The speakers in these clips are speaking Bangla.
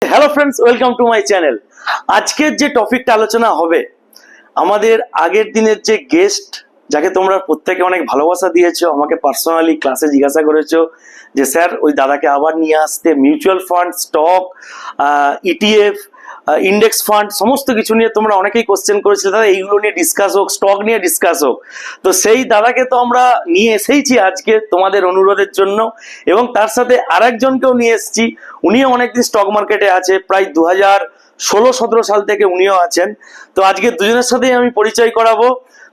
Hello friends, welcome to my channel. আজকের যে টপিকটা আলোচনা হবে, আমাদের আগের দিনের যে গেস্ট, যাকে তোমরা প্রত্যেকে অনেক ভালোবাসা দিয়েছো, আমাকে পার্সোনালি ক্লাসে জিজ্ঞাসা করেছো যে স্যার ওই দাদাকে আবার নিয়ে আসতে, mutual fund, stock, ETF, index fund সমস্ত কিছু নিয়ে তোমরা অনেকেই কোশ্চেন করেছিলে, দাদা এইগুলো নিয়ে ডিসকাস হোক, স্টক নিয়ে ডিসকাস হোক। তো সেই দাদাকে তো আমরা নিয়ে এসেইছি আজকে তোমাদের অনুরোধের জন্য, এবং তার সাথে আরেকজনকেও নিয়ে এসেছি। উনিও অনেকদিন স্টক মার্কেটে আছে, প্রায় 2016-17 সাল থেকে উনিও আছেন। তো আজকে দুজনের সাথেই আমি পরিচয় করাবো।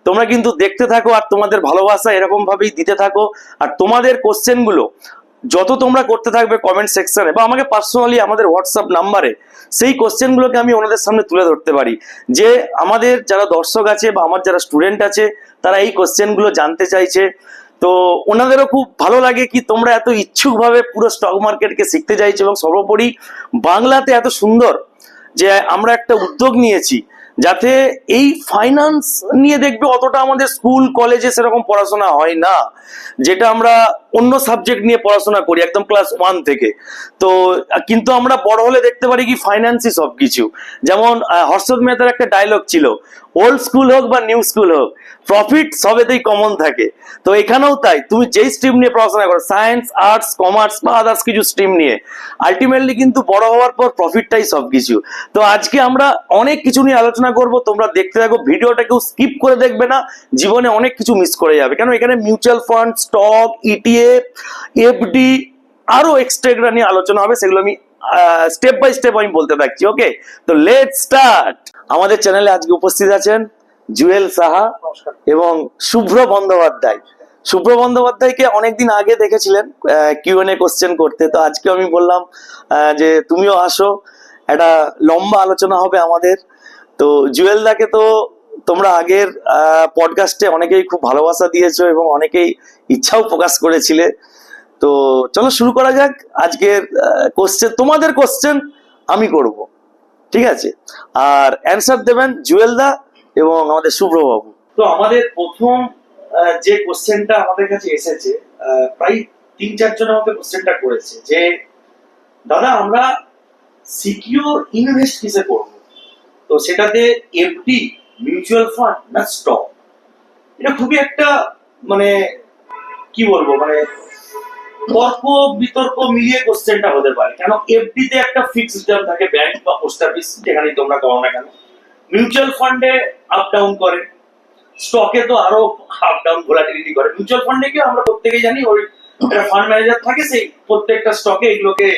তোমরা কিন্তু দেখতে থাকো আর তোমাদের ভালোবাসা এরকম ভাবেই দিতে থাকো। আর তোমাদের কোশ্চেন গুলো যত তোমরা করতে থাকবে কমেন্ট সেকশনে বা আমাকে পার্সোনালি আমাদের হোয়াটসঅ্যাপ নাম্বারে, সেই কোশ্চেন গুলোকে আমি ওনাদের সামনে তুলে ধরতে পারি যে আমাদের যারা দর্শক আছে বা আমার যারা স্টুডেন্ট আছে তারা এই কোশ্চেন গুলো জানতে চাইছে। তো ওনাদেরও খুব ভালো লাগে কি তোমরা এত ইচ্ছুক ভাবে পুরো স্টক মার্কেটকে শিখতে চাইছো, এবং সর্বোপরি বাংলাতে এত সুন্দর যে আমরা একটা উদ্যোগ নিয়েছি যাতে এই ফাইন্যান্স নিয়ে দেখবে অতটা আমাদের স্কুল কলেজে সেরকম পড়াশোনা হয় না, যেটা আমরা অন্য সাবজেক্ট নিয়ে পড়াশোনা করি একদম ক্লাস 1 থেকে। তো কিন্তু আমরা বড় হলে দেখতে পারি কি ফাইন্যান্সই সবকিছু। যেমন হর্ষদ মেহতার একটা ডায়লগ ছিল, ওল্ড স্কুল হোক বা নিউ স্কুল হোক, প্রফিট সবেতেই কমন থাকে। তো এখানেও তাই, তুমি যেই স্ট্রিম নিয়ে পড়াশোনা করো, সায়েন্স, আর্টস, কমার্স বা আদার্স কিছু স্ট্রিম নিয়ে, আলটিমেটলি কিন্তু বড় হওয়ার পর প্রফিটটাই সবকিছু। তো আজকে আমরা অনেক কিছু নিয়ে আলোচনা করব, তোমরা দেখতে থাকো, ভিডিওটা কেউ স্কিপ করে দেখবে না, জীবনে অনেক কিছু মিস করে যাবে। কেন এখানে mutual fund, stock, ETF, FD আরো এক্সট্রা নিয়ে আলোচনা হবে, সেগুলো আমি স্টেপ বাই স্টেপ আমি বলতে থাকছি। ওকে, তো লেটস স্টার্ট। আমাদের চ্যানেলে আজকে উপস্থিত আছেন জুয়েল সাহা এবং শুভ্র বন্দ্যোপাধ্যায়। শুভ্র বন্দ্যোপাধ্যায়কে অনেকদিন আগে দেখেছিলেন কিউএনএ কোশ্চেন করতে, তো আজকে আমি বললাম যে তুমিও আসো, একটা লম্বা আলোচনা হবে আমাদের। তো জুয়েল দাকে তো তোমরা আগের পডকাস্টে অনেকেই খুব ভালোবাসা দিয়েছো এবং অনেকেই ইচ্ছাও প্রকাশ করেছিলে। তো চলো শুরু করা যাক। আজকের কোশ্চেন, তোমাদের কোশ্চেন আমি করব, ঠিক আছে? আর অ্যান্সার দেবেন জুয়েল দা এবং আমাদের শুভ্রবাবু। তো আমাদের প্রথম যে কোশ্চেনটা আমাদের কাছে এসেছে, প্রায় 3-4 জন আমাকে কোশ্চেনটা করেছে যে দাদা আমরা সিকিউর ইনভেস্ট কিসে করব, তো সেটাতে এফডি, মিউচুয়াল ফান্ড না স্টক? এটা খুবই একটা মানে কি বলবো, মানে তর্ক বিতর্ক মিলিয়ে কোশ্চেনটা হতে পারে। কেন এফডি তে একটা ফিক্সড রিটার্ন থাকে, ব্যাংক বা পোস্ট অফিস যেখানেই তোমরা করো না কেন। মিউচুয়াল ফান্ডে আপ ডাউন করে, স্টকে তো আরো আপ ডাউন ভোলাটিলিটি করে। মিউচুয়াল ফান্ডে কি আমরা প্রত্যেকেই জানি ওই একটা ফান্ড ম্যানেজার থাকে, সেই প্রত্যেকটা স্টকে এগুলোকে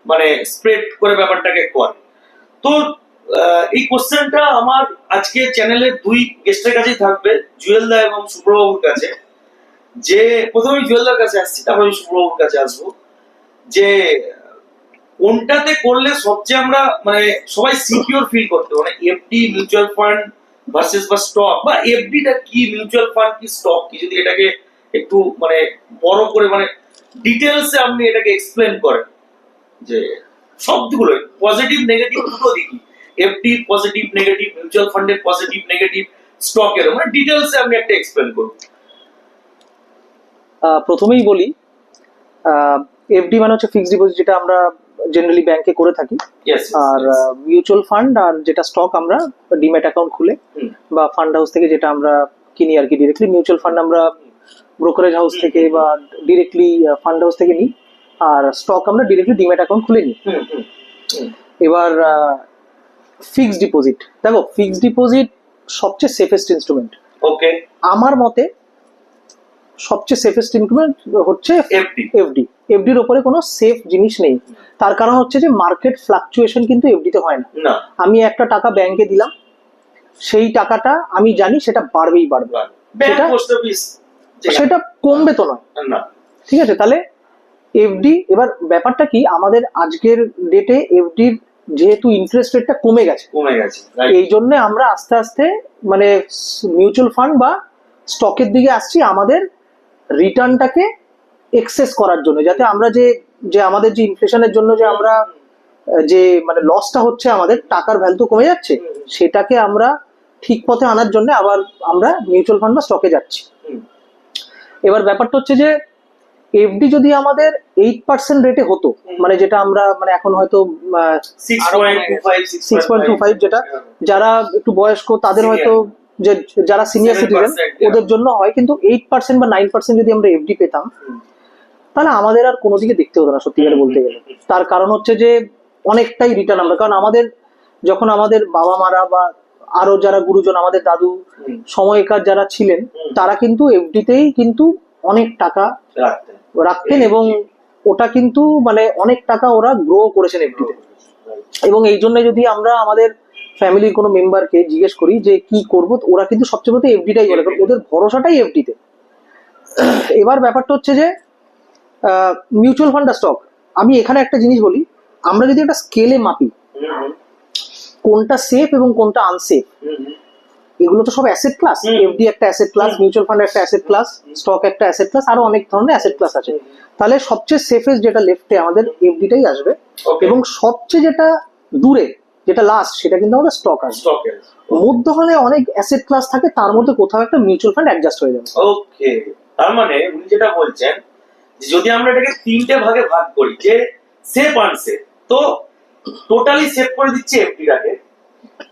মানে স্প্রেড করে ব্যাপারটাকে করে। তো এই কোশ্চেনটা আমার আজকে চ্যানেলের দুই গেস্টের কাছেই থাকবে, জুয়েল দা এবং শুভ্রবাবুর কাছে। যে প্রথমে জুয়েলদার কাছে আসছি, তারপরে আমি শুভ্রবাবুর কাছে আসবো, যে কোনটাতে করলে সবচেয়ে আমরা মানে সবাই সিকিউর ফিল করতে, মানে এফডি, মিউচুয়াল ফান্ড ভার্সেস বা স্টক, বা এফডিটা কি, মিউচুয়াল ফান্ড কি, স্টক কি, যদি এটাকে একটু মানে বড় করে মানে ডিটেলসে আপনি এটাকে এক্সপ্লেন করেন, যে সবগুলো পজিটিভ নেগেটিভ দুটো দিকই, এফডি পজিটিভ নেগেটিভ, মিউচুয়াল ফান্ডের পজিটিভ নেগেটিভ, স্টকের মানে ডিটেলসে আপনি একটা এক্সপ্লেন করুন। প্রথমেই বলি, এফডি মানে হচ্ছে ফিক্সড ডিপোজিট, যেটা আমরা জেনারেলি ব্যাংকে করে থাকি। আর মিউচুয়াল ফান্ড আর যেটা স্টক আমরা ডিম্যাট অ্যাকাউন্ট খুলে বা ফান্ড হাউস থেকে যেটা আমরা কিনি আর কি, ডিরেক্টলি মিউচুয়াল ফান্ড আমরা ব্রোকারেজ হাউস থেকে বা ডিরেক্টলি ফান্ড হাউস থেকে নিই, আর স্টক আমরা ডিরেক্টলি ডিম্যাট অ্যাকাউন্ট খুলে নিই। এবার ফিক্সড ডিপোজিট, দেখো ফিক্সড ডিপোজিট সবচেয়ে সেফেস্ট ইনস্ট্রুমেন্ট। ওকে, আমার মতে সবচেয়ে সেফেস্ট ইনস্ট্রুমেন্ট হচ্ছে এফডি। এফডির উপরে কোনো সেফ জিনিস নেই, তার কারণ হচ্ছে যে মার্কেট ফ্লাকচুয়েশন কিন্তু এফডিতে হয় না। আমি একটা টাকা ব্যাংকে দিলাম, সেই টাকাটা আমি জানি সেটা বাড়বেই বাড়বে, সেটা কমবে তো নয়, ঠিক আছে? তাহলে এফডি, এবার ব্যাপারটা কি, আমাদের আজকের ডেটে এফডির যেহেতু ইন্টারেস্ট রেটটা কমে গেছে, এই জন্য আমরা আস্তে আস্তে মানে মিউচুয়াল ফান্ড বা স্টকের দিকে আসছি, আমাদের রিটার্নটাকে এক্সেস করার জন্য, যাতে আমরা যে আমাদের যে ইনফ্লেশনের জন্য যে আমরা যে মানে লসটা হচ্ছে, আমাদের টাকার ভ্যালু কমে যাচ্ছে, সেটাকে আমরা ঠিক পথে আনার জন্য আবার আমরা মিউচুয়াল ফান্ড বা স্টকে যাচ্ছি। এবার ব্যাপারটা হচ্ছে যে এফডি যদি আমাদের 8% রেটে হতো, মানে যেটা আমরা মানে এখন হয়তো 6.25, যেটা যারা একটু বয়স্ক তাদের হয়তো, যে যারা সিনিয়র সিটিজেন ওদের জন্য হয়, কিন্তু 8% বা 9% যদি আমরা এফডি পেতাম তাহলে আমাদের আর কোনো দিকে দেখতে হতো না সত্যি করে বলতে গেলে। তার কারণ হচ্ছে যে অনেকটাই রিটার্ন আমরা, কারণ আমাদের যখন আমাদের বাবা মারা বা আরো যারা গুরুজন আমাদের দাদু সময়কার যারা ছিলেন তারা কিন্তু এফডিতেই কিন্তু অনেক টাকা রাখতেন, এবং ওটা কিন্তু মানে অনেক টাকা ওরা গ্রো করেছেন এফডিতে। এবং এই জন্য যদি আমরা আমাদের ফ্যামিলির কোনো মেম্বারকে জিজ্ঞেস করি যে কি করবো, ওরা কিন্তু সবচেয়ে বলতে এফডিটাই বলে, কারণ ওদের ভরসাটাই এফডিতে। এবার ব্যাপারটা হচ্ছে যে মিউচুয়াল ফান্ড আর স্টক, আমি এখানে একটা জিনিস বলি, আমরা যদি একটা স্কেলে মাপি কোনটা সেফ এবং কোনটা আনসেফ, এগুলো তো সব অ্যাসেট ক্লাস। এফডি একটা অ্যাসেট ক্লাস, মিউচুয়াল ফান্ড একটা অ্যাসেট ক্লাস, স্টক একটা অ্যাসেট ক্লাস, আরো অনেক ধরনের অ্যাসেট ক্লাস আছে। তাহলে সবচেয়ে সেফেস্ট যেটা লেফটে আমাদের এফডিটাই আসবে, এবং সবচেয়ে যেটা দূরে যেটা লাস্ট সেটা কিন্তু আমাদের স্টক আসবে। মধ্যখানে অনেক অ্যাসেট ক্লাস থাকে, তার মধ্যে কোথাও একটা মিউচুয়াল ফান্ড অ্যাডজাস্ট হয়ে যাবে। ওকে, তার মানে উনি যেটা বলছেন যে যদি আমরা এটাকে তিনটে ভাগে ভাগ করি, যে সেফ আনসেফ, তো টোটালি সেভ করে দিচ্ছে এফডিটাকে,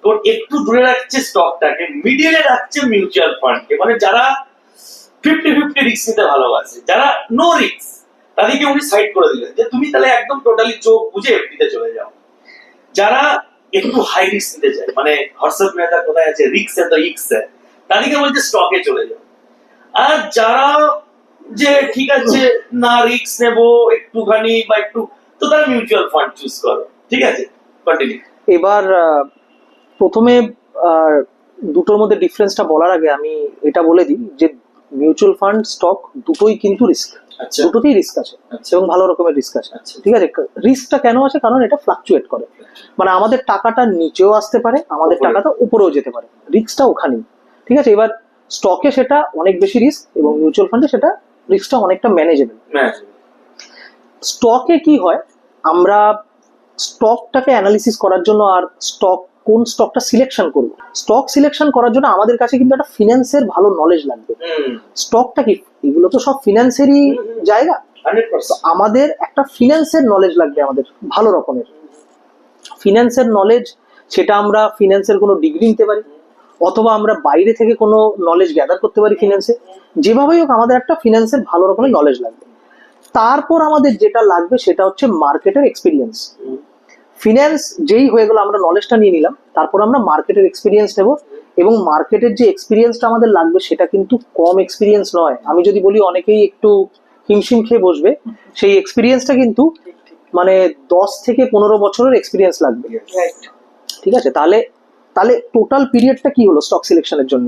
তো একটু দূরে রাখছে স্টকটাকে, মিডিলে রাখছে মিউচুয়াল ফান্ডকে, মানে যারা 50-50 রিস্ক নিতে ভালোবাসে, যারা নো রিস্ক তাদেরকে উনি সাইড করে দিলেন যে তুমি তাহলে একদম টোটালি চোখ বুঝে এফডিতে চলে যাও। যারা একটু হাই রিস্ক নিতে চায়, মানে হর্ষদ মেহতার কোথায় আছে, রিস্ক এত ইক্স, তাদেরকে বলছে স্টকে চলে যাও। আর যারা যে ঠিক আছে না রিস্ক নেবো একটুখানি বা একটু, তো তারা মিউচুয়াল ফান্ড চুজ করো। ঠিক আছে, কন্টিনিউ। এবার প্রথমে দুটোর মধ্যে ডিফারেন্সটা বলার আগে আমি এটা বলে দিই যে মিউচুয়াল ফান্ড স্টক দুটোই কিন্তু রিস্ক, দুটোতেই রিস্ক আছে এবং ভালো রকমের রিস্ক আছে। ঠিক আছে, রিস্কটা কেন আছে? কারণ এটা ফ্লাকচুয়েট করে, মানে আমাদের টাকাটা নিচেও আসতে পারে, আমাদের টাকাটা উপরেও যেতে পারে, রিস্কটা ওখানেই। ঠিক আছে, এবার স্টকে সেটা অনেক বেশি রিস্ক এবং মিউচুয়াল ফান্ডে সেটা রিস্কটা অনেকটা ম্যানেজেবল। স্টকে কি হয়, আমরা স্টকটাকে অ্যানালিসিস করার জন্য আর কোন স্টকটা সিলেকশন করব, স্টক সিলেকশন করার জন্য আমাদের কাছে কিন্তু একটা ফিন্যান্সের ভালো নলেজ লাগবে। স্টকটা কি, এগুলো তো সব ফিন্যান্সেরই জায়গা, আমাদের একটা ফিন্যান্সের নলেজ লাগবে, আমাদের ভালো রকমের ফিন্যান্সের নলেজ। সেটা আমরা ফিন্যান্সের কোনো ডিগ্রি নিতে পারি, অথবা আমরা বাইরে থেকে কোনো নলেজ গ্যাদার করতে পারি ফিন্যান্সে। যেভাবেই হোক আমাদের একটা ফিন্যান্সের ভালো রকমের নলেজ লাগবে। তারপর আমাদের যেটা লাগবে সেটা হচ্ছে মার্কেটের এক্সপিরিয়েন্স। ফিন্যান্স যেই হয়ে গেল, আমরা নলেজটা নিয়ে নিলাম, তারপর আমরা মার্কেটের এক্সপিরিয়েন্স নেব, এবং মার্কেটের যে এক্সপিরিয়েন্সটা আমাদের লাগবে সেটা কিন্তু কম এক্সপিরিয়েন্স নয়। আমি যদি বলি অনেকেই একটু হিমশিম খেয়ে বসবে, সেই এক্সপিরিয়েন্সটা কিন্তু মানে 10 থেকে 15 বছরের এক্সপিরিয়েন্স লাগবে। ঠিক আছে, তাহলে টোটাল পিরিয়ডটা কি হলো স্টক সিলেকশনের জন্য?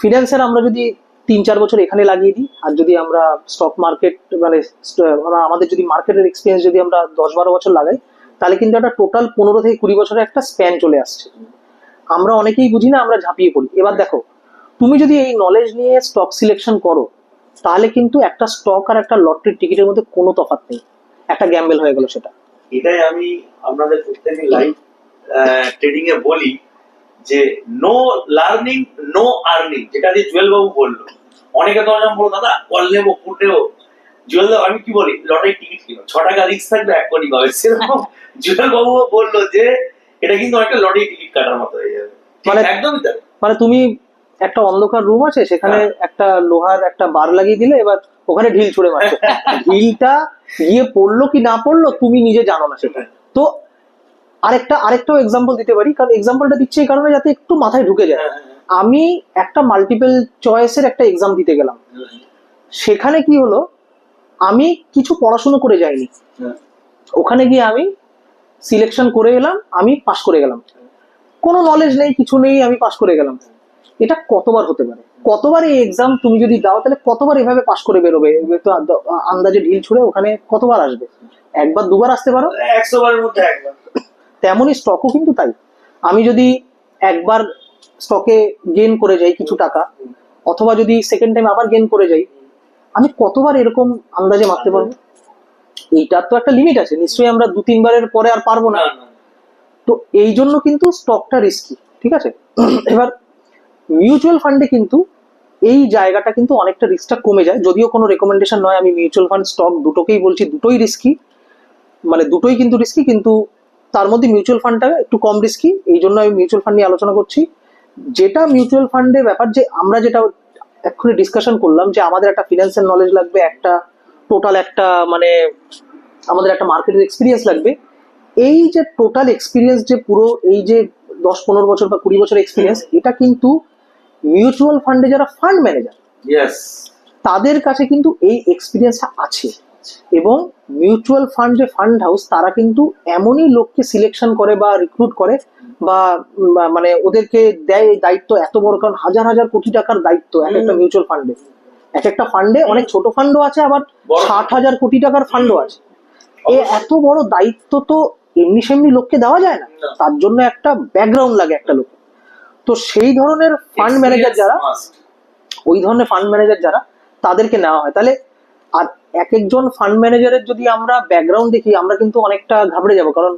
ফিন্যান্সের আমরা যদি 3-4 বছর এখানে লাগিয়ে দিই, আর যদি আমরা স্টক মার্কেট মানে আমাদের যদি মার্কেটের এক্সপিরিয়েন্স যদি আমরা 10-12 বছর লাগাই, তাহলে কিন্তু একটা টোটাল 15 থেকে 20 বছরের একটা স্প্যান চলে আসছে। আমরা অনেকেই বুঝি না, আমরা ঝাঁপিয়ে পড়ি। এবার দেখো, তুমি যদি এই নলেজ নিয়ে স্টক সিলেকশন করো, তাহলে কিন্তু একটা স্টক আর একটা লটারির টিকিটের মধ্যে কোনো তফাৎ নেই, একটা গ্যাম্বল হয়ে গেল সেটা। এটাই আমি আপনাদের প্রত্যেকদিন লাইভ ট্রেডিং এ বলি যে নো লার্নিং নো আর্নিং, যেটা দিয়ে জুয়েল বাবু বললো। অনেকে তো বলো দাদা কল নেবো ফুট নেবো, জুয়েল বাবু আমি কি বলি, লটারি টিকিট কিনো, 6 টাকা রিস্ক থাকবে 1 কোটি পাবে। সেরকম জুয়েল বাবু বললো যে এটা কিন্তু একটা লটারি টিকিট কাটার মতো হয়ে যাবে। মানে একদমই তাই, মানে তুমি একটা অন্ধকার রুম আছে, সেখানে একটা লোহার একটা বার লাগিয়ে দিলে, এবার ওখানে ঢিল ছুড়ে মারছো, ঢিলটা গিয়ে পড়লো কি না পড়লো তুমি নিজে জানো না সেটা। তো আরেকটাও এক্সাম্পল দিতে পারি, কারণ এক্সাম্পলটা দিচ্ছি এই কারণে যাতে একটু মাথায় ঢুকে যায়। আমি একটা মাল্টিপল চয়েসের একটা এক্সাম দিতে গেলাম, সেখানে কি হলো, আমি কিছু পড়াশোনা করে যাইনি, ওখানে গিয়ে আমি সিলেকশন করে এলাম, আমি পাশ করে গেলাম, কোনো নলেজ নেই কিছু নেই, আমি পাশ করে গেলাম। এটা কতবার হতে পারে? কতবার এই এক্সাম তুমি যদি দাও তাহলে কতবার এভাবে পাশ করে বেরোবে? আন্দাজে ঢিল ছুড়ে ওখানে কতবার আসবে? 1-2 বার আসতে পারো, 100 বারের মধ্যে 1 বার। তেমনই স্টকও কিন্তু তাই। আমি যদি একবার স্টকে গেইন করে যাই কিছু টাকা, অথবা যদি সেকেন্ড টাইম আবার গেইন করে যাই, আমি কতবার এরকম আন্দাজে মারতে পারবো? এইটার তো একটা লিমিট আছে, নিশ্চয়ই আমরা 2-3 বারের পরে আর পারবো না। তো এই জন্য কিন্তু স্টকটা রিস্কি। ঠিক আছে, এবার মিউচুয়াল ফান্ডে কিন্তু এই জায়গাটা কিন্তু অনেকটা রিস্কটা কমে যায়। যদিও কোনো রেকমেন্ডেশন নয়, আমি মিউচুয়াল ফান্ড স্টক দুটোকেই বলছি, দুটোই রিস্কি, মানে দুটোই কিন্তু রিস্কি, কিন্তু তার মধ্যে মিউচুয়াল ফান্ডটা একটু কম রিস্কি, এই জন্য আমি মিউচুয়াল ফান্ড নিয়ে আলোচনা করছি। যেটা মিউচুয়াল ফান্ডের ব্যাপার, যে আমরা যেটা এক্ষুনি ডিসকাশন করলাম, যে আমাদের একটা ফিনান্সিয়াল নলেজ লাগবে, একটা টোটাল একটা মানে আমাদের একটা মার্কেটের এক্সপিরিয়েন্স লাগবে। এই যে টোটাল এক্সপিরিয়েন্স, যে পুরো এই যে 10-15 বছর বা 20 বছর এক্সপিরিয়েন্স, এটা কিন্তু মিউচুয়াল ফান্ডে যারা ফান্ড ম্যানেজার ইয়েস, তাদের কাছে কিন্তু এই এক্সপিরিয়েন্সটা আছে। এবং মিউচুয়াল ফান্ড যে ফান্ড হাউস, তারা কিন্তু এমনই লোককে সিলেকশন করে বা রিক্রুট করে বা মানে ওদেরকে দেয় এই দায়িত্ব এত বড়, কারণ হাজার হাজার কোটি টাকার দায়িত্ব এক একটা মিউচুয়াল ফান্ডে। এক একটা ফান্ডে অনেক ছোট ফান্ডও আছে, আবার 60,000 কোটি টাকার ফান্ডও আছে। এত বড় দায়িত্ব তো এমনি সেমনি লোককে দেওয়া যায় না, তার জন্য একটা ব্যাকগ্রাউন্ড লাগে একটা লোক। তো সেই ধরনের ফান্ড ম্যানেজার যারা, ওই ধরনের ফান্ড ম্যানেজার যারা, তাদেরকে নেওয়া হয়। তাহলে আর এক একজন ফান্ড ম্যানেজারের যদি আমরা ব্যাকগ্রাউন্ড দেখি, আমরা কিন্তু অনেকটা ঘাবড়ে যাব, কারণ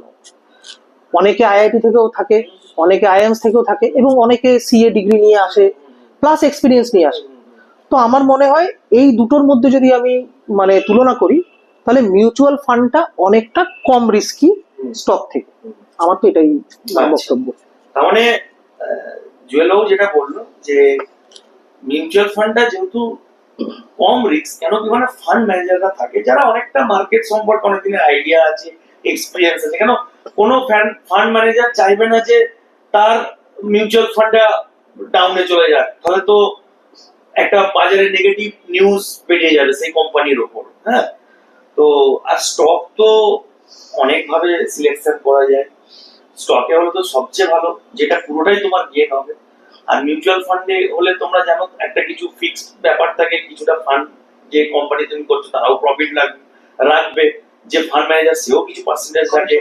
অনেকে আইআইটি থেকেও থাকে, অনেকে আইএমস থেকেও থাকে, এবং অনেকে সিএ ডিগ্রি নিয়ে আসে, প্লাস এক্সপিরিয়েন্স নিয়ে আসে। তো আমার মনে হয় এই দুটোর মধ্যে যদি আমি মানে তুলনা করি, তাহলে মিউচুয়াল ফান্ডটা অনেকটা কম রিস্কি স্টক থেকে। আমার তো এটাই বক্তব্য। তার মানে জুয়েল বাবু যেটা বললো যে মিউচুয়াল ফান্ডটা যেহেতু কম রিস্ক, কেন কি মানে ফান্ড ম্যানেজাররা থাকে যারা অনেকটা মার্কেট সম্পর্কে অনেক দিনের আইডিয়া আছে, এক্সপিরিয়েন্স আছে। কেন কোনো ফান্ড ম্যানেজার চাইবে না যে তার মিউচুয়াল ফান্ডটা ডাউনে চলে যাক, তাহলে তো একটা বাজারে নেগেটিভ নিউজ বেরিয়ে যাবে সেই কোম্পানির ওপর। হ্যাঁ, তো আর স্টক তো অনেক ভাবে সিলেকশন করা যায়। স্টকে হলে তো সবচেয়ে ভালো, যেটা পুরোটাই তোমার গেন হবে। আর মিউচুয়াল ফান্ডে হলে তোমরা জানো একটা কিছু ফিক্সড ব্যাপার থাকে, কিছুটা ফান্ড যে কোম্পানি তুমি করছো তারাও প্রফিট রাখবে, যে ফান্ড ম্যানেজার সেও কিছু পার্সেন্টেজ রাখে।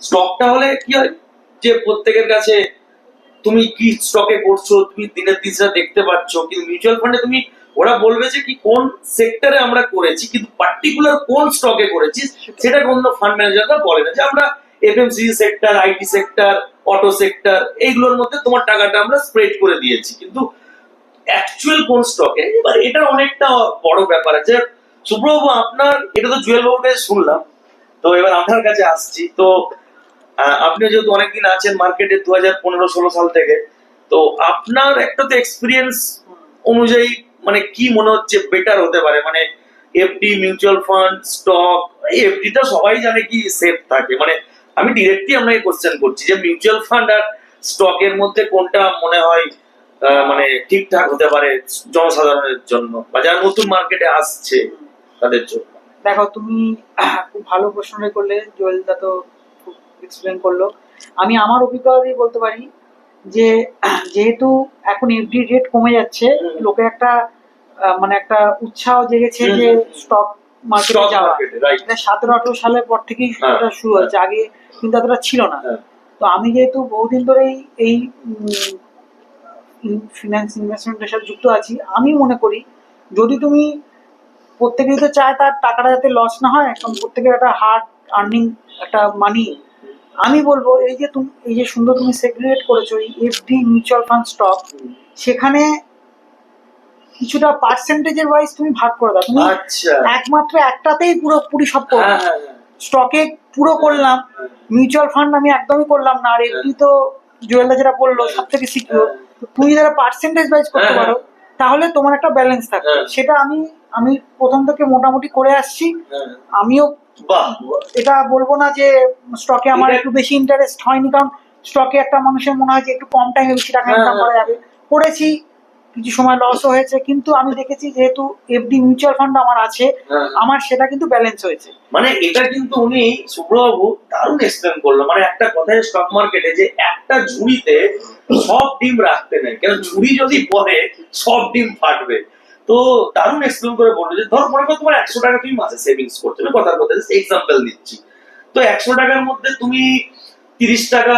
স্টকটা হলে কি হয় যে প্রত্যেকের কাছে তুমি কি স্টকে করছো তুমি দিনের দিনটা দেখতে পাচ্ছ, কিন্তু মিউচুয়াল ফান্ডে তুমি ওরা বলবে যে কি কোন সেক্টরে আমরা করেছি, কিন্তু পার্টিকুলার কোন স্টকে করেছি সেটা কোন ফান্ড ম্যানেজাররা বলে না, যে আমরা FMCG sector, IT sector, auto sector, এইগুলোর মধ্যে তোমার টাকাটা আমরা স্প্রেড করে দিয়েছি। কিন্তু অ্যাকচুয়াল কোন স্টকে, এবার এটা অনেকটা বড় ব্যাপার আছে। সুব্রবাবু, আপনার এটা তো জুয়েল বাবুর কাছে শুনলাম, তো এবার আপনার কাছে আসছি। তো আপনি যেহেতু অনেকদিন আছেন মার্কেটে, 2015-16 সাল থেকে, তো আপনার একটা তো এক্সপিরিয়েন্স অনুযায়ী মানে কি মনে হচ্ছে বেটার হতে পারে, মানে এফডি, মিউচুয়াল ফান্ড, স্টক? এফডিটা সবাই জানে কি সেফ থাকে, মানে আমি ডিরেক্টলি আপনাকে কোশ্চেন করছি যে মিউচুয়াল ফান্ড আর স্টকের মধ্যে কোনটা মনে হয় মানে ঠিকঠাক হতে পারে জনসাধারণের জন্য বা যারা নতুন মার্কেটে আসছে তাদের জন্য? দেখো, তুমি খুব ভালো প্রশ্নটা করলে, জুয়েলদা তো খুব এক্সপ্লেন করলো। আমি আমার অভিজ্ঞতা দিয়ে বলতে পারি যে যেহেতু এখন এফডি রেট কমে যাচ্ছে, লোকের একটা মানে একটা উৎসাহ জেগেছে যে স্টক মার্কেটে যাওয়া। 17-18 সালের পর থেকেই এটা শুরু হয়েছে, আগে কিন্তু এতটা ছিল না। তো আমি যেহেতু বহুদিন ধরেই এই ফিনান্স ইনভেস্টমেন্টের সাথে যুক্ত আছি, আমি মনে করি যদি তুমি, প্রত্যেকেই তো চায় তার টাকাটা যাতে লস না হয়, কারণ প্রত্যেকের একটা হার্ড আর্নিং একটা মানি। আমি বলবো এই যে তুমি এই যে সুন্দর তুমি সেগ্রিগেট করেছো এই এফডি, মিউচুয়াল ফান্ড, স্টক, সেখানে কিছুটা পার্সেন্টেজের ওয়াইজ তুমি ভাগ করে দাও। তুমি একমাত্র একটাতেই পুরোপুরি সব করো, স্টকে পুরো করলাম, মিউচুয়াল ফান্ড আমি একদমই করলাম না, আর এফডি তো জুয়েলদা যেটা বললো সব থেকে সিকিউর। তুমি যারা পার্সেন্টেজ ওয়াইজ করতে পারো তাহলে তোমার একটা ব্যালেন্স থাকে। সেটা আমি প্রথম থেকে মোটামুটি করে আসছি। আমিও এটা বলবো না যে স্টকে আমার একটু বেশি ইন্টারেস্ট হয়নি, কারণ স্টকে একটা মানুষের মনে হয় যে একটু কম টাইমে বেশি টাকা ইনকাম করা যাবে, করেছি, কিছু সময় লসও হয়েছে, কিন্তু আমি দেখেছি যেহেতু এফডি, মিউচুয়াল ফান্ড আমার আছে, আমার সেটা কিন্তু ব্যালেন্স হয়েছে। মানে এটা কিন্তু উনি সুব্রবাবু দারুণ এক্সপ্লেন করলো। মানে একটা কথায় স্টক মার্কেটে যে একটা ঝুড়িতে সব ডিম রাখতে নেই, কারণ ঝুড়ি যদি পড়ে সব ডিম ফাটবে। তো দারুণ এক্সপ্লেন করে বললো যে ধর মনে করো তোমার 100 টাকা তুমি মাসে সেভিংস করছো, কথার কথা এক্সাম্পল দিচ্ছি। তো 100 টাকার মধ্যে তুমি 30 টাকা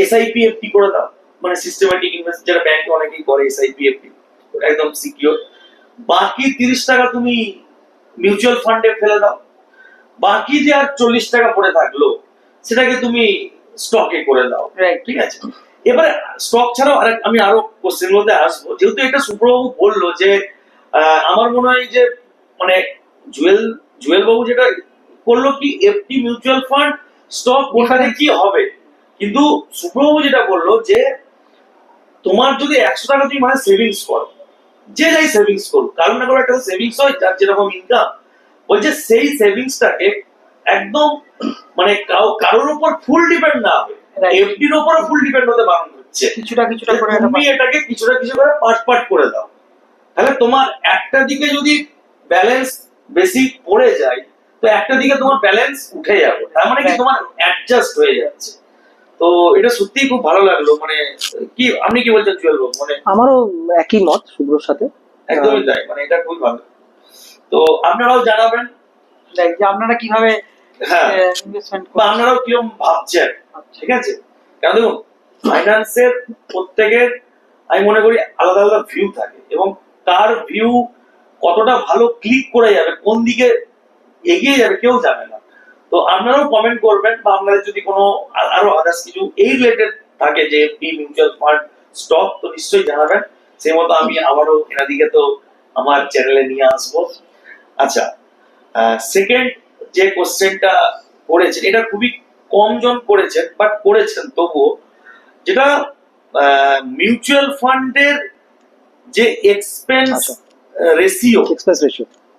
এসআইপি এফডি করে দাও, মানে সিস্টেমেটিক ইনভেস্ট, যেটা ব্যাংকে অনেকেই করে এসআইপি এফডি, একদম সিকিউর। বাকি 30 টাকা তুমি মিউচুয়াল ফান্ডে ফেলে দাও, বাকি যে আর 40 টাকা পড়ে থাকলো সেটাকে তুমি স্টকে করে দাও। ঠিক আছে, এবারে স্টক ছাড়াও আমি আরো কোশ্চেন মধ্যে আসবো, যেহেতু এটা সুব্রবাবু বললো যে আমার মনে হয় যে মানে জুয়েল বাবু যেটা করলো কি এফডি মিউচুয়াল ফান্ড স্টক ওখানে কি হবে, কিন্তু সুব্রবাবু যেটা বললো যে তোমার যদি 100 টাকা তুমি মানে সেভিংস করো, যে যাই সেভিংস করো, কারণ না কারো একটা সেভিংস হয় যার যেরকম ইনকাম, বলছে সেই সেভিংসটাকে একদম মানে কারোর উপর ফুল ডিপেন্ড না হবে, এফডির উপর ফুল ডিপেন্ড হতে বারণ হচ্ছে, কিছুটা করে তুমি এটাকে কিছুটা কিছু করে পার্ট করে দাও, তাহলে তোমার একটা দিকে যদি ব্যালেন্স বেশি পড়ে যায় তো একটা দিকে তোমার ব্যালেন্স উঠে যাবে, তার মানে কি তোমার অ্যাডজাস্ট হয়ে যাচ্ছে। তো এটা সত্যিই খুব ভালো লাগলো, মানে কি আপনি কি বলছেন জুয়েল বাবু? মানে আমারও একই মত শুভ্রর সাথে। একদমই তাই, মানে এটা খুবই ভালো। তো আপনারাও জানাবেন যে আপনারা কিভাবে হ্যাঁ ইনভেস্টমেন্ট বা আপনারাও কিরকম ভাবছেন, ঠিক আছে? কারণ দেখুন ফাইন্যান্সের প্রত্যেকের আমি মনে করি আলাদা আলাদা ভিউ থাকে, এবং তার ভিউ কতটা ভালো ক্লিক করে যাবে, কোন দিকে এগিয়ে যাবে কেউ জানে না। তো আপনারাও কমেন্ট করবেন, বা আপনাদের যদি কোনো আরো আদার্স কিছু এই রিলেটেড থাকে যে এফডি মিউচুয়াল ফান্ড স্টক, তো নিশ্চয়ই জানাবেন, সেই মতো আমি আবারও এনাদিকে তো আমার চ্যানেলে নিয়ে আসবো। আচ্ছা, সেকেন্ড যে কোশ্চেনটা করেছেন, এটা খুবই কম জন করেছেন, বাট করেছেন তবুও, যেটা মিউচুয়াল ফান্ডের যে এক্সপেন্স রেশিও,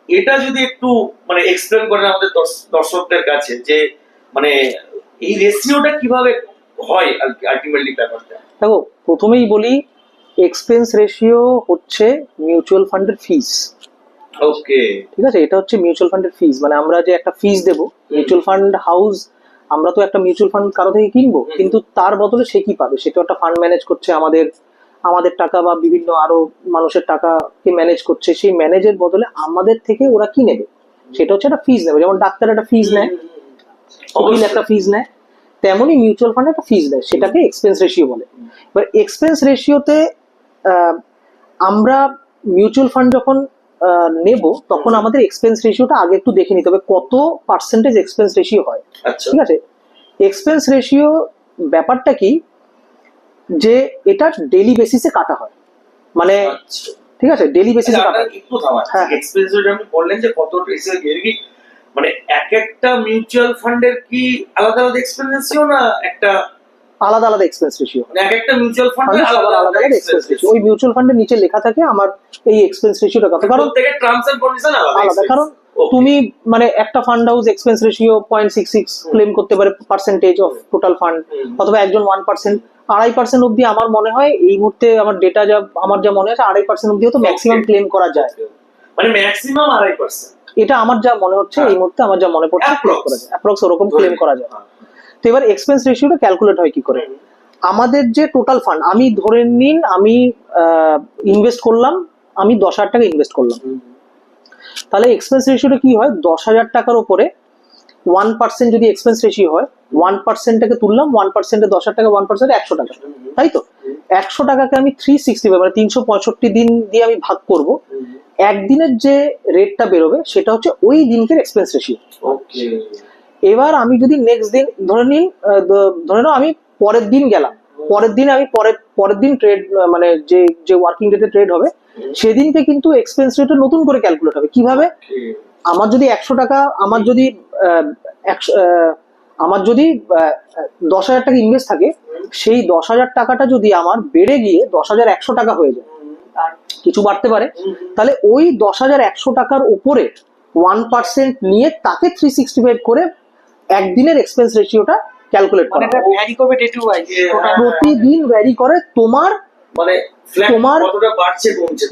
এটা যদি একটু মানে এক্সপ্লেন করেন আমাদের দর্শকদের কাছে, যে মানে এই রেশিওটা কিভাবে হয় আলটিমেটলি ব্যাপারটা। দেখো, প্রথমেই বলি এক্সপেন্স রেশিও হচ্ছে মিউচুয়াল ফান্ডের ফিস। ওকে, ঠিক আছে, এটা হচ্ছে মিউচুয়াল ফান্ডের ফিস, মানে আমরা যে একটা ফিস দেব মিউচুয়াল ফান্ড হাউস, আমরা তো একটা মিউচুয়াল ফান্ড কারো থেকে কিনবো, কিন্তু তার বদলে সে কি পাবে? সেটা একটা ফান্ড ম্যানেজ করছে, আমাদের টাকা বা বিভিন্ন আরো মানুষের টাকাকে ম্যানেজ করছে, সেই ম্যানেজের বদলে আমাদের থেকে ওরা কি নেবে? সেটা হচ্ছে একটা ফিস নেবে, যেমন ডাক্তার একটা ফিস নেয়, উকিল একটা ফিস নেয়, তেমনই মিউচুয়াল ফান্ড একটা ফিস দেয়, সেটাকে এক্সপেন্স রেশিও বলে। এবার এক্সপেন্স রেশিওতে আমরা মিউচুয়াল ফান্ড যখন নেব তখন আমাদের এক্সপেন্স রেশিওটা আগে একটু দেখে নিতে হবে, কত পার্সেন্টেজ এক্সপেন্স রেশিও হয়। ঠিক আছে, এক্সপেন্স রেশিও ব্যাপারটা কি, যে এটা ডেইলি বেসিসে কাটা হয়, মানে ঠিক আছে ডেইলি বেসিসে কাটা হয়। একটু থামান, এক্সপেন্স রেট আপনি বললেন যে কত কি, মানে এক একটা মিউচুয়াল ফান্ডের কি আলাদা আলাদা এক্সপেন্স রেশিও, না একটা আলাদা আলাদা এক্সপেন্স রেশিও, মানে এক একটা মিউচুয়াল ফান্ডের আলাদা আলাদা এক্সপেন্স রেশিও। ওই মিউচুয়াল ফান্ডের নিচে লেখা থাকে আমার এই এক্সপেন্স রেশিওটা কত, কারণ থেকে টার্মস এন্ড কন্ডিশন আলাদা, কারণ তুমি মানে একটা fund house expense ratio 0.66 claim করতে পারে পার্সেন্টেজ অফ টোটাল ফান্ড, অথবা একজন 1%, 2.5% অব্দি আমার মনে হয় এই মুহূর্তে আমার ডেটা আমার যা মনে আছে 2.5% অব্দিও তো ম্যাক্সিমাম ক্লেম করা যায়, মানে ম্যাক্সিমাম 2.5%, এটা আমার যা মনে হচ্ছে এই মুহূর্তে, আমার যা মনে পড়ছে ক্লেম করা যায়, অ্যাপ্রক্স ওরকম ক্লেম করা যায়। তো এবার এক্সপেন্স রেশিওটা ক্যালকুলেট হয় কি করে? আমাদের যে টোটাল ফান্ড, আমি ধরে নিন আমি ইনভেস্ট করলাম, আমি 10,000 টাকা ইনভেস্ট করলাম, তাহলে এক্সপেন্স রেশিওটা কি হয়? 10,000 টাকার উপরে 1% যদি এক্সপেন্স রেশিও হয়, 1%টাকে তুললাম, 1%-এ 10,000 টাকা, 1%-এ 100 টাকা, তাই তো? 100 টাকাকে আমি 365 মানে 365 দিন দিয়ে আমি ভাগ করব, একদিনের যে রেটটা বেরোবে সেটা হচ্ছে ওই দিনকের এক্সপেন্স রেশিও। এবার আমি যদি নেক্সট দিন ধরে নাও আমি পরের দিন গেলাম, পরের দিন আমি পরের দিন ট্রেড মানে যে ওয়ার্কিং ডেতে ট্রেড হবে সেদিনকে কিন্তু এক্সপেন্স রেটটা নতুন করে ক্যালকুলেট হবে। কিভাবে? আমার যদি 100 টাকা, আমার যদি 10,000 টাকা ইনভেস্ট থাকে, সেই 10,000 টাকাটা যদি আমার বেড়ে গিয়ে 10,100 টাকা হয়ে যায়, কিছু বাড়তে পারে, তাহলে ওই 10,100 টাকার উপরে 1% নিয়ে তাকে 365 করে একদিনের এক্সপেন্স রেশিওটা ক্যালকুলেট করা হয়। প্রতিদিন ভ্যারি করে তোমার মানে কতটা বাড়ছে কমছে,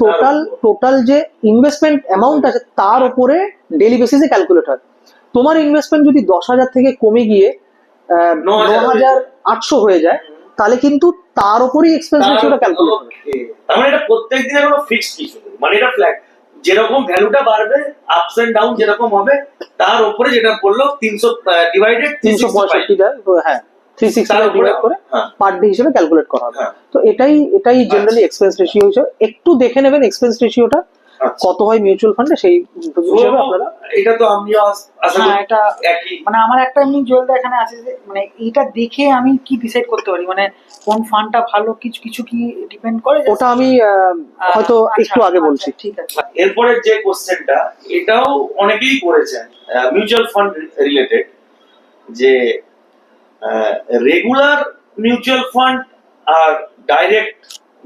টোটাল যে ইনভেস্টমেন্ট অ্যামাউন্ট আছে তার উপরে ডেইলি বেসিসে ক্যালকুলেট হয়। তোমার ইনভেস্টমেন্ট যদি 10,000 থেকে কমে গিয়ে 9,800 হয়ে যায়, তাহলে কিন্তু তার উপরেই এক্সপেন্স রেশিওটা ক্যালকুলেট হবে। তার মানে এটা প্রত্যেক দিনের কোনো ফিক্সড কিছু নেই, মানে এটা ফ্ল্যাট, যেরকম ভ্যালুটা বাড়বে আপস এন্ড ডাউন যেরকম হবে তার উপরে যেটা বললো 300 ডিভাইডেড 365, হ্যাঁ 365 ডিভাইড করে পার ডে হিসেবে ক্যালকুলেট করা হবে। তো এটাই জেনারেলি এক্সপেন্স রেশিও হিসেবে। একটু দেখে নেবেন এক্সপেন্স রেশিওটা, আচ্ছা। কত হয় মিউচুয়াল ফান্ডে সেই হিসেবে আপনারা এটা তো আমিও আশা হ্যাঁ, করি এটা একই। মানে আমার একটা এমনি জুয়েলটা এখানে আছে যে মানে এইটা দেখে আমি কি ডিসাইড করতে পারি মানে কোন ফান্ডটা ভালো, কিছু কিছু কি ডিপেন্ড করে? ওটা আমি হয়তো একটু আগে বলছি। ঠিক আছে। এরপরে যে কোশ্চেনটা, এটাও অনেকেই করেছেন মিউচুয়াল ফান্ড রিলেটেড, যে রেগুলার মিউচুয়াল ফান্ড আর ডাইরেক্ট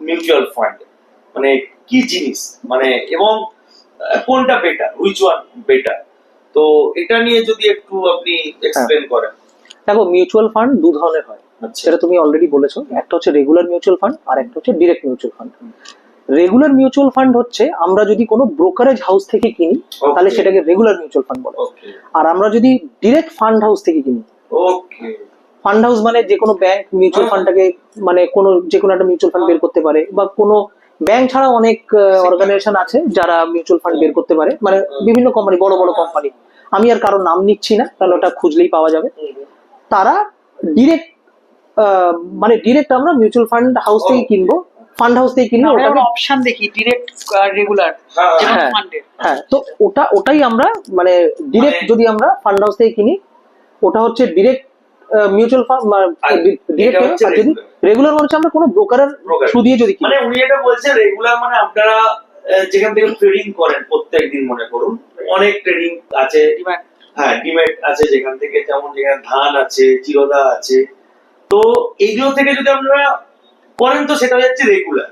মিউচুয়াল ফান্ড মানে কি জিনিস, মানে এবং কোনটা বেটার, হুইচ ওয়ান বেটার, তো এটা নিয়ে যদি একটু আপনি এক্সপ্লেন করেন। দেখো, মিউচুয়াল ফান্ড দু ধরনের হয়, আচ্ছা। সেটা তুমি অলরেডি বলেছো। একটা হচ্ছে রেগুলার মিউচুয়াল ফান্ড আর একটা হচ্ছে direct mutual fund. Regular mutual fund হচ্ছে আমরা যদি কোনো ব্রোকারেজ হাউস থেকে কিনি তাহলে সেটাকে রেগুলার মিউচুয়াল ফান্ড বলে। ওকে আর আমরা যদি ডিরেক্ট ফান্ড হাউস থেকে কিনি, ওকে ফান্ড হাউস মানে যে কোনো ব্যাংক মিউচুয়াল ফান্ডটাকে মানে কোনো যে কোনো একটা মিউচুয়াল ফান্ড বের করতে পারে, বা কোনো ব্যাংক ছাড়া অনেক অর্গানাইজেশন আছে যারা মিউচুয়াল ফান্ড বের করতে পারে, মানে বিভিন্ন কোম্পানি, বড় বড় কোম্পানি, আমি আর কারোর নাম নিচ্ছি না কারণ ওটা খুঁজলেই পাওয়া যাবে। তারা ডিরেক্ট মানে ডিরেক্ট আমরা মিউচুয়াল ফান্ড হাউস থেকে কিনবো, ফান্ড হাউস থেকে কিনলে ওটাকে অপশন দেখি ডিরেক্ট রেগুলার যেমন হ্যাঁ। ফান্ডে। হ্যাঁ, তো ওটাই আমরা মানে ডিরেক্ট যদি আমরা ফান্ড হাউস থেকে কিনি ওটা হচ্ছে ডিরেক্ট মিউচুয়াল ফান্ড ডিরেক্ট। এটা হচ্ছে আর যদি রেগুলার মানে হচ্ছে আমরা কোনো ব্রোকারের থ্রু দিয়ে যদি কিনি, মানে উনি এটা বলছেন রেগুলার মানে আপনারা যেখান থেকে ট্রেডিং করেন প্রত্যেকদিন, মনে করুন অনেক ট্রেডিং আছে, হ্যাঁ ডিমেট আছে যেখান থেকে, যেমন যেখানে ধান আছে, চিরদা আছে, তো এইগুলো থেকে যদি আপনারা করেন তো সেটা হচ্ছে রেগুলার।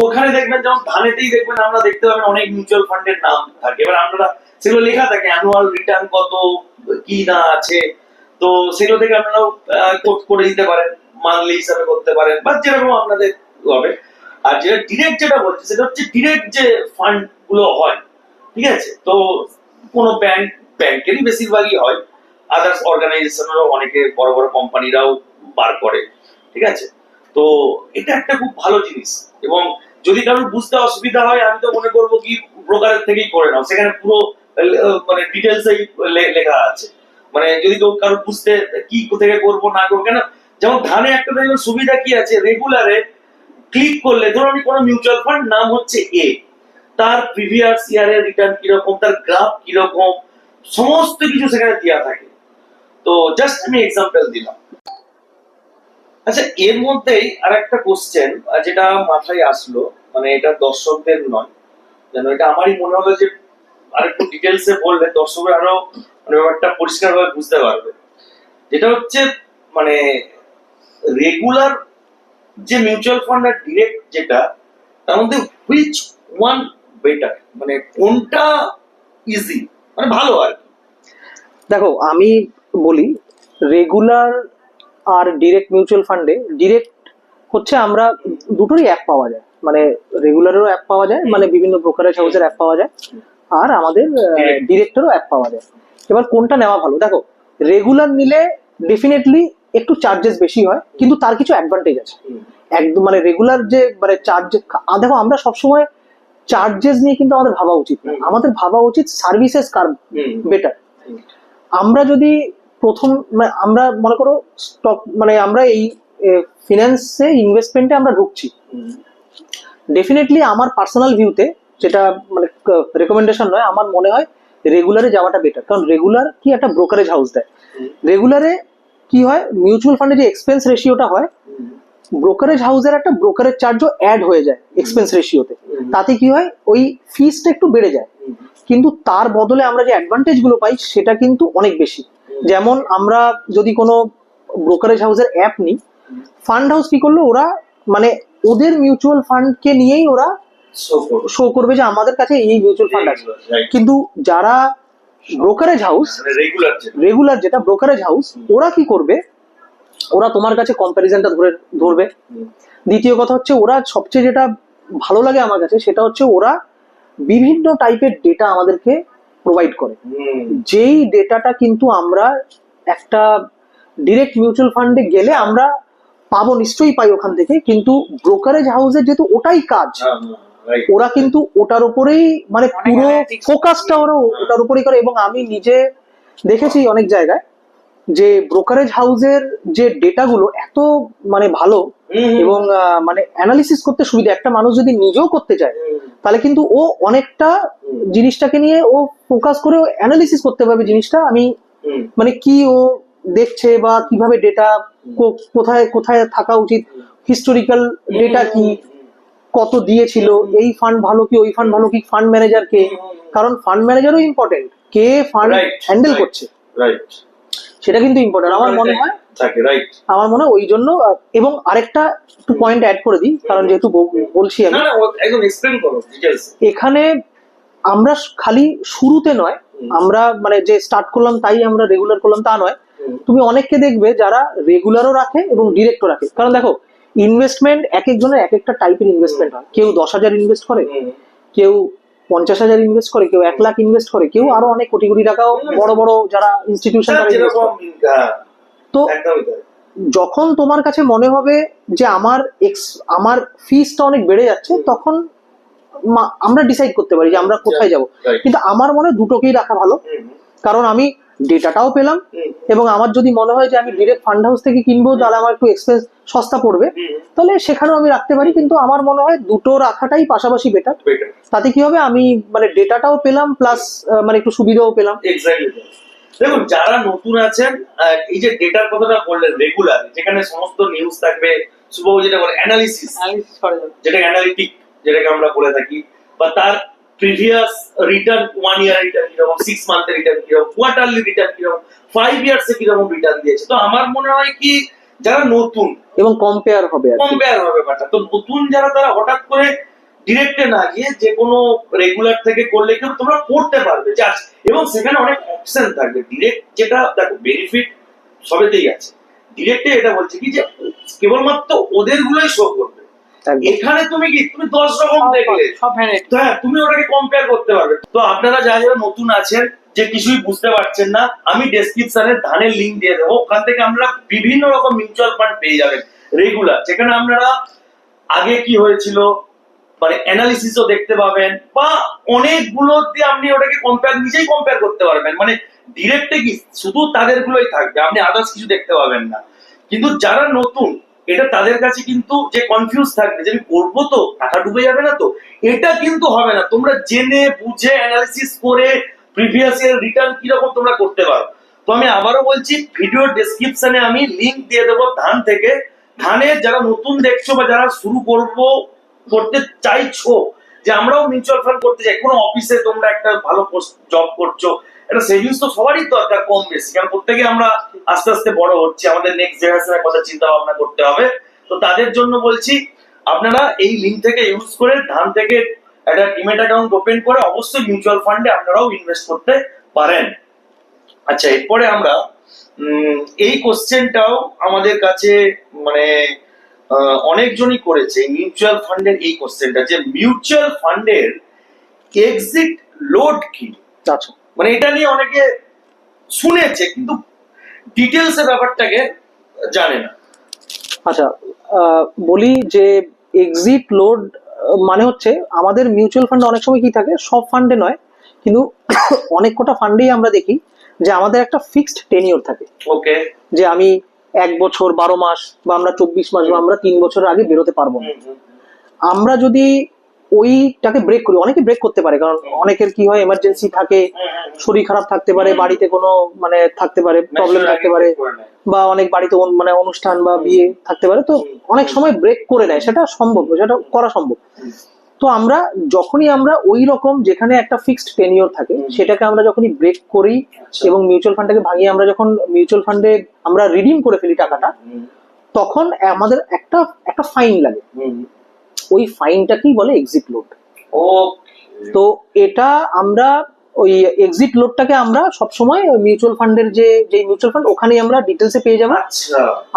ওখানে দেখবেন যেমন ধানেতেই দেখবেন আমরা দেখতে পাবেন অনেক মিউচুয়াল ফান্ডের নাম থাকে, এবার আপনারা সেগুলো লেখা থাকে অ্যানুয়াল রিটার্ন কত কি না আছে, তো সেগুলো থেকে আপনারা কোট করে দিতে পারেন, মান্থলি হিসাবে করতে পারেন বা যেরকম আপনাদের হবে। আর যেটা ডিরেক্ট যেটা বলছে সেটা হচ্ছে ডিরেক্ট যে ফান্ড গুলো হয়, ঠিক আছে, তো কোনো ব্যাংকেরই বেশিরভাগই হয়, আদার্স অর্গানাইজেশনেরও অনেকে বড় বড় কোম্পানিরাও বার করে, ঠিক আছে, তো এটা একটা খুব ভালো জিনিস। এবং যদি কারোর বুঝতে অসুবিধা হয় আমি তো মনে করবো কি ব্রোকারের থেকেই করে নাও, সেখানে পুরো মানে ডিটেলসেই লেখা আছে, মানে যদি কেউ কারোর বুঝতে কি থেকে করবো না করবো, কেন যেমন ধানে একটা দেখবেন সুবিধা কি আছে, রেগুলারে ক্লিক করলে ধরুন আমি কোনো মিউচুয়াল ফান্ড নাম হচ্ছে এ, তার প্রিভিয়াস ইয়ারের রিটার্ন কিরকম, তার গ্রাফ কিরকম, সমস্ত কিছু সেখানে দেওয়া থাকে। তো জাস্ট আমি এক্সাম্পল দিলাম। আচ্ছা, এর মধ্যেই আর একটা কোশ্চেন যেটা মাথায় আসলো, মানে এটা দর্শকদের নয়, যেন এটা আমারই মনে হলো যে আরেকটু ডিটেলসে বললে দর্শকরা আরো মানে ব্যাপারটা পরিষ্কারভাবে বুঝতে পারবে। যেটা হচ্ছে মানে রেগুলার যে মিউচুয়াল ফান্ড আর ডিরেক্ট যেটা, তার মধ্যে হুইচ ওয়ান বেটার, মানে কোনটা ইজি, মানে ভালো আর কি। দেখো আমি বলি, রেগুলার আর ডিরেক্ট মিউচুয়াল ফান্ডে, ডিরেক্ট হচ্ছে আমরা দুটোরই অ্যাপ পাওয়া যায়, মানে রেগুলারেরও অ্যাপ পাওয়া যায়, মানে বিভিন্ন ব্রোকারেজ হাউসের অ্যাপ পাওয়া যায়, আর আমাদের ডিরেক্টেরও অ্যাপ পাওয়া যায়। এবার কোনটা নেওয়া ভালো? দেখো, রেগুলার নিলে ডেফিনেটলি একটু চার্জেস বেশি হয়, কিন্তু তার কিছু অ্যাডভান্টেজ আছে। একদম মানে রেগুলার যে মানে চার্জ, দেখো আমরা সবসময় চার্জেস নিয়ে কিন্তু আমাদের ভাবা উচিত না, আমাদের ভাবা উচিত সার্ভিসেস কার বেটার। আমরা যদি প্রথম মানে আমরা মনে করো স্টক মানে আমরা এই ফিনান্সে ইনভেস্টমেন্টে আমরা ঢুকছি, ডেফিনেটলি আমার পার্সোনাল ভিউতে, যেটা মানে রেকমেন্ডেশন নয়, আমার মনে হয় রেগুলারে যাওয়াটা বেটার। কারণ রেগুলার কি একটা ব্রোকারেজ হাউস দেয়, রেগুলারে কি হয় মিউচুয়াল ফান্ডে যে এক্সপেন্স রেশিওটা হয়, ব্রোকারেজ হাউসের একটা ব্রোকারেজ চার্জও অ্যাড হয়ে যায় এক্সপেন্স রেশিওতে, তাতে কি হয় ওই ফিসটা একটু বেড়ে যায়, কিন্তু তার বদলে আমরা যে অ্যাডভান্টেজ গুলো পাই সেটা কিন্তু অনেক বেশি। যেমন আমরা যদি কোনো ব্রোকারেজ হাউসের অ্যাপ নিই, ফান্ড হাউস কি করলো, ওরা মানে ওদের মিউচুয়াল ফান্ডকে নিয়েই ওরা শো করবে যে আমাদের কাছে এই মিউচুয়াল ফান্ড আছে, কিন্তু যারা ব্রোকারেজ হাউস রেগুলার যেটা ব্রোকারেজ হাউস, ওরা কি করবে, ওরা তোমার কাছে কম্প্যারিজনটা ধরবে। দ্বিতীয় কথা হচ্ছে ওরা সবচেয়ে যেটা ভালো লাগে আমার কাছে সেটা হচ্ছে ওরা বিভিন্ন টাইপের ডেটা আমাদেরকে প্রোভাইড করে, যেই ডেটাটা কিন্তু আমরা একটা ডিরেক্ট মিউচুয়াল ফান্ডে গেলে আমরা পাবো, নিশ্চয়ই পাই ওখান থেকে, কিন্তু ব্রোকারেজ হাউসের যেহেতু ওটাই কাজ, ওরা কিন্তু ওটার উপরেই মানে পুরো ফোকাসটা ওরা ওটার উপরেই করে। এবং আমি নিজে দেখেছি অনেক জায়গায় যে ব্রোকারেজ হাউসের যে ডেটাগুলো এত মানে ভালো এবং মানে অ্যানালিসিস করতে সুবিধা, একটা মানুষ যদি নিজেও করতে চায় তাহলে কিন্তু ও অনেকটা জিনিসটাকে নিয়ে ও ফোকাস করে অ্যানালিসিস করতে পারবে জিনিসটা আমি মানে কি ও দেখছে বা কিভাবে ডেটা কোথায় কোথায় থাকা উচিত, হিস্টোরিক্যাল ডেটা কি, কত দিয়েছিল, এই ফান্ড ভালো কি ওই ফান্ড ভালো কি, ফান্ড ম্যানেজার কে, কারণ ফান্ড ম্যানেজারও ইম্পর্টেন্ট, কে ফান্ড হ্যান্ডেল করছে রাইট, সেটা কিন্তু ইম্পর্টেন্ট আমার মনে হয়। রাইট, আমার মনে হয় ওই জন্য এবং আরেকটা একটু পয়েন্ট অ্যাড করে দিই, কারণ যেহেতু বলছি আমি, একদম এক্সপ্লেইন করো ডিটেইলস। এখানে আমরা খালি শুরুতে নয়, আমরা মানে যে স্টার্ট করলাম তাই আমরা রেগুলার করলাম তা নয়, তুমি অনেককে দেখবে যারা রেগুলারও রাখে এবং ডিরেক্টও রাখে। কারণ দেখো ইনভেস্টমেন্ট এক একজনের এক একটা টাইপের ইনভেস্টমেন্ট হয়, কেউ 10,000 ইনভেস্ট করে, কেউ 50,000 ইনভেস্ট করে, কেউ 1 লাখ ইনভেস্ট করে, কেউ আরো অনেক কোটি কোটি টাকাও বড় বড় যারা ইনস্টিটিউশন তারা invest করে। তো যখন তোমার কাছে মনে হবে যে আমার ফিসটা অনেক বেড়ে যাচ্ছে, তখন আমরা ডিসাইড করতে পারি যে আমরা কোথায় যাব। কিন্তু আমার মনে হয় দুটোকেই রাখা ভালো, কারণ আমি ডেটাটাও পেলাম এবং আমার যদি মনে হয় যে আমি ডিরেক্ট ফান্ড হাউস থেকে কিনবো তাহলে আমার একটু এক্সপেন্স সস্তা পড়বে, তাহলে সেখানেও আমি রাখতে পারি। কিন্তু আমার মনে হয় দুটো রাখাটাই পাশাপাশি বেটার। তাতে কি হবে, আমি মানে ডেটাটাও পেলাম প্লাস মানে একটু সুবিধাও পেলাম। দেখুন, যারা নতুন আছেন, এই যে ডেটার কথাটা বললেন রেগুলার, যেখানে সমস্ত নিউজ থাকবে, শুভ যেটা বলে অ্যানালিসিস করা যাবে, যেটা অ্যানালিটিক যেটাকে আমরা বলে থাকি, বা তার প্রিভিয়াস রিটার্ন, 1 ইয়ার রিটার্ন কিরকম, 6 মান্থের রিটার্ন কিরকম, কোয়ার্টারলি রিটার্ন কিরকম, 5 ইয়ার্সে কিরকম রিটার্ন দিয়েছে। তো আমার মনে হয় কি যারা নতুন এবং কম্পেয়ার হবে ব্যাপারটা, তো নতুন যারা তারা হঠাৎ করে ডিরেক্টে না গিয়ে যে কোনো রেগুলার থেকে করলে কিন্তু তোমরা করতে পারবে এবং সেখানে অনেক অপশন থাকবে। ডিরেক্ট যেটা দেখো বেনিফিট সবেতেই আছে, ডিরেক্টে এটা বলছে কি যে কেবলমাত্র ওদের গুলোই শো করবে। এখানে তুমি 10 রকম দেখলে সব ভ্যারাইটি, হ্যাঁ তুমি ওটাকে কম্পেয়ার করতে পারবে। তো আপনারা যারা নতুন আছেন, যে কিছুই বুঝতে পারছেন না, আমি ডেসক্রিপশনে ধানের লিঙ্ক দিয়ে দেবো, ওখান থেকে আমরা বিভিন্ন রকম মিউচুয়াল ফান্ড পেয়ে যাবেন রেগুলার, যেখানে আপনারা আগে কি হয়েছিল মানে অ্যানালিসিসও দেখতে পাবেন, বা অনেকগুলো দিয়ে আপনি ওটাকে নিজেই কম্পেয়ার করতে পারবেন। মানে ডিরেক্টে কি শুধু তাদের গুলোই থাকবে, আপনি আদার্স কিছু দেখতে পাবেন না। কিন্তু যারা নতুন, এটা তাদের কাছে কিন্তু যে কনফিউজ থাকবে যে আমি করবো তো টাকা ডুবে যাবে না, তো এটা কিন্তু হবে না। তোমরা জেনে বুঝে অ্যানালিসিস করে প্রিভিয়াস ইয়ার রিটার্ন কিরকম তোমরা করতে পারো। তো আমি আবারও বলছি, ভিডিও ডেসক্রিপশনে আমি লিঙ্ক দিয়ে দেবো ধান থেকে। ধানের যারা নতুন দেখছো বা যারা শুরু করতে চাইছো যে আমরাও মিউচুয়াল ফান্ড করতে চাই, কোনো অফিসে তোমরা একটা ভালো জব করছো, একটা সেভিংস তো সবারই দরকার কম বেশি, কারণ প্রত্যেকে আমরা আস্তে আস্তে বড় হচ্ছি, আমাদের নেক্সট জেনারেশনের কথা চিন্তা ভাবনা করতে হবে। তো তাদের জন্য বলছি, আপনারা এই লিঙ্ক থেকে ইউজ করে ধান থেকে একটা ডিমেট অ্যাকাউন্ট ওপেন করে অবশ্যই মিউচুয়াল ফান্ডে আপনারাও ইনভেস্ট করতে পারেন। আচ্ছা, এরপরে আমরা এই কোশ্চেনটাও আমাদের কাছে মানে অনেকজনই করেছে মিউচুয়াল ফান্ডের এই কোশ্চেনটা, যে মিউচুয়াল ফান্ডের এক্সিট লোড কি। আচ্ছা, মানে এটা নিয়ে অনেকে শুনেছে কিন্তু ডিটেলস এর ব্যাপারটাকে জানে না। আচ্ছা, বলি যে এক্সিট লোড মানে হচ্ছে আমাদের মিউচুয়াল ফান্ডে অনেক সময় কি থাকে, সব ফান্ডে নয় কিন্তু অনেক কটা ফান্ডেই আমরা দেখি যে আমাদের একটা ফিক্সড টেনিওর থাকে। ওকে, যে আমি 1 বছর 12 মাস বা আমরা 24 মাস বা আমরা 3 বছরের আগে বেরোতে পারবো না। আমরা যদি ওইটাকে ব্রেক করি, অনেকে ব্রেক করতে পারে, কারণ অনেকের কি হয় এমার্জেন্সি থাকে, শরীর খারাপ থাকতে পারে, বাড়িতে কোনো মানে থাকতে পারে, প্রবলেম থাকতে পারে, বা অনেক বাড়িতে মানে অনুষ্ঠান বা বিয়ে থাকতে পারে, তো অনেক সময় ব্রেক করে নেয়, সেটা সম্ভব, সেটা করা সম্ভব। তো আমরা যখনই আমরা ওই রকম যেখানে একটা ফিক্সড টেনিওর থাকে সেটাকে আমরা যখনই ব্রেক করি এবং মিউচুয়াল ফান্ডটাকে ভাঙিয়ে আমরা যখন মিউচুয়াল ফান্ডে আমরা রিডিম করে ফেলি টাকাটা, তখন আমাদের একটা একটা ফাইন লাগে। ওই ফাইনটাকেই বলে এক্সিট লোড। তো এটা আমরা ওই এক্সিট লোডটাকে আমরা সবসময় মিউচুয়াল ফান্ডের যে মিউচুয়াল ফান্ড ওখানেই আমরা ডিটেলসে পেয়ে যাবো।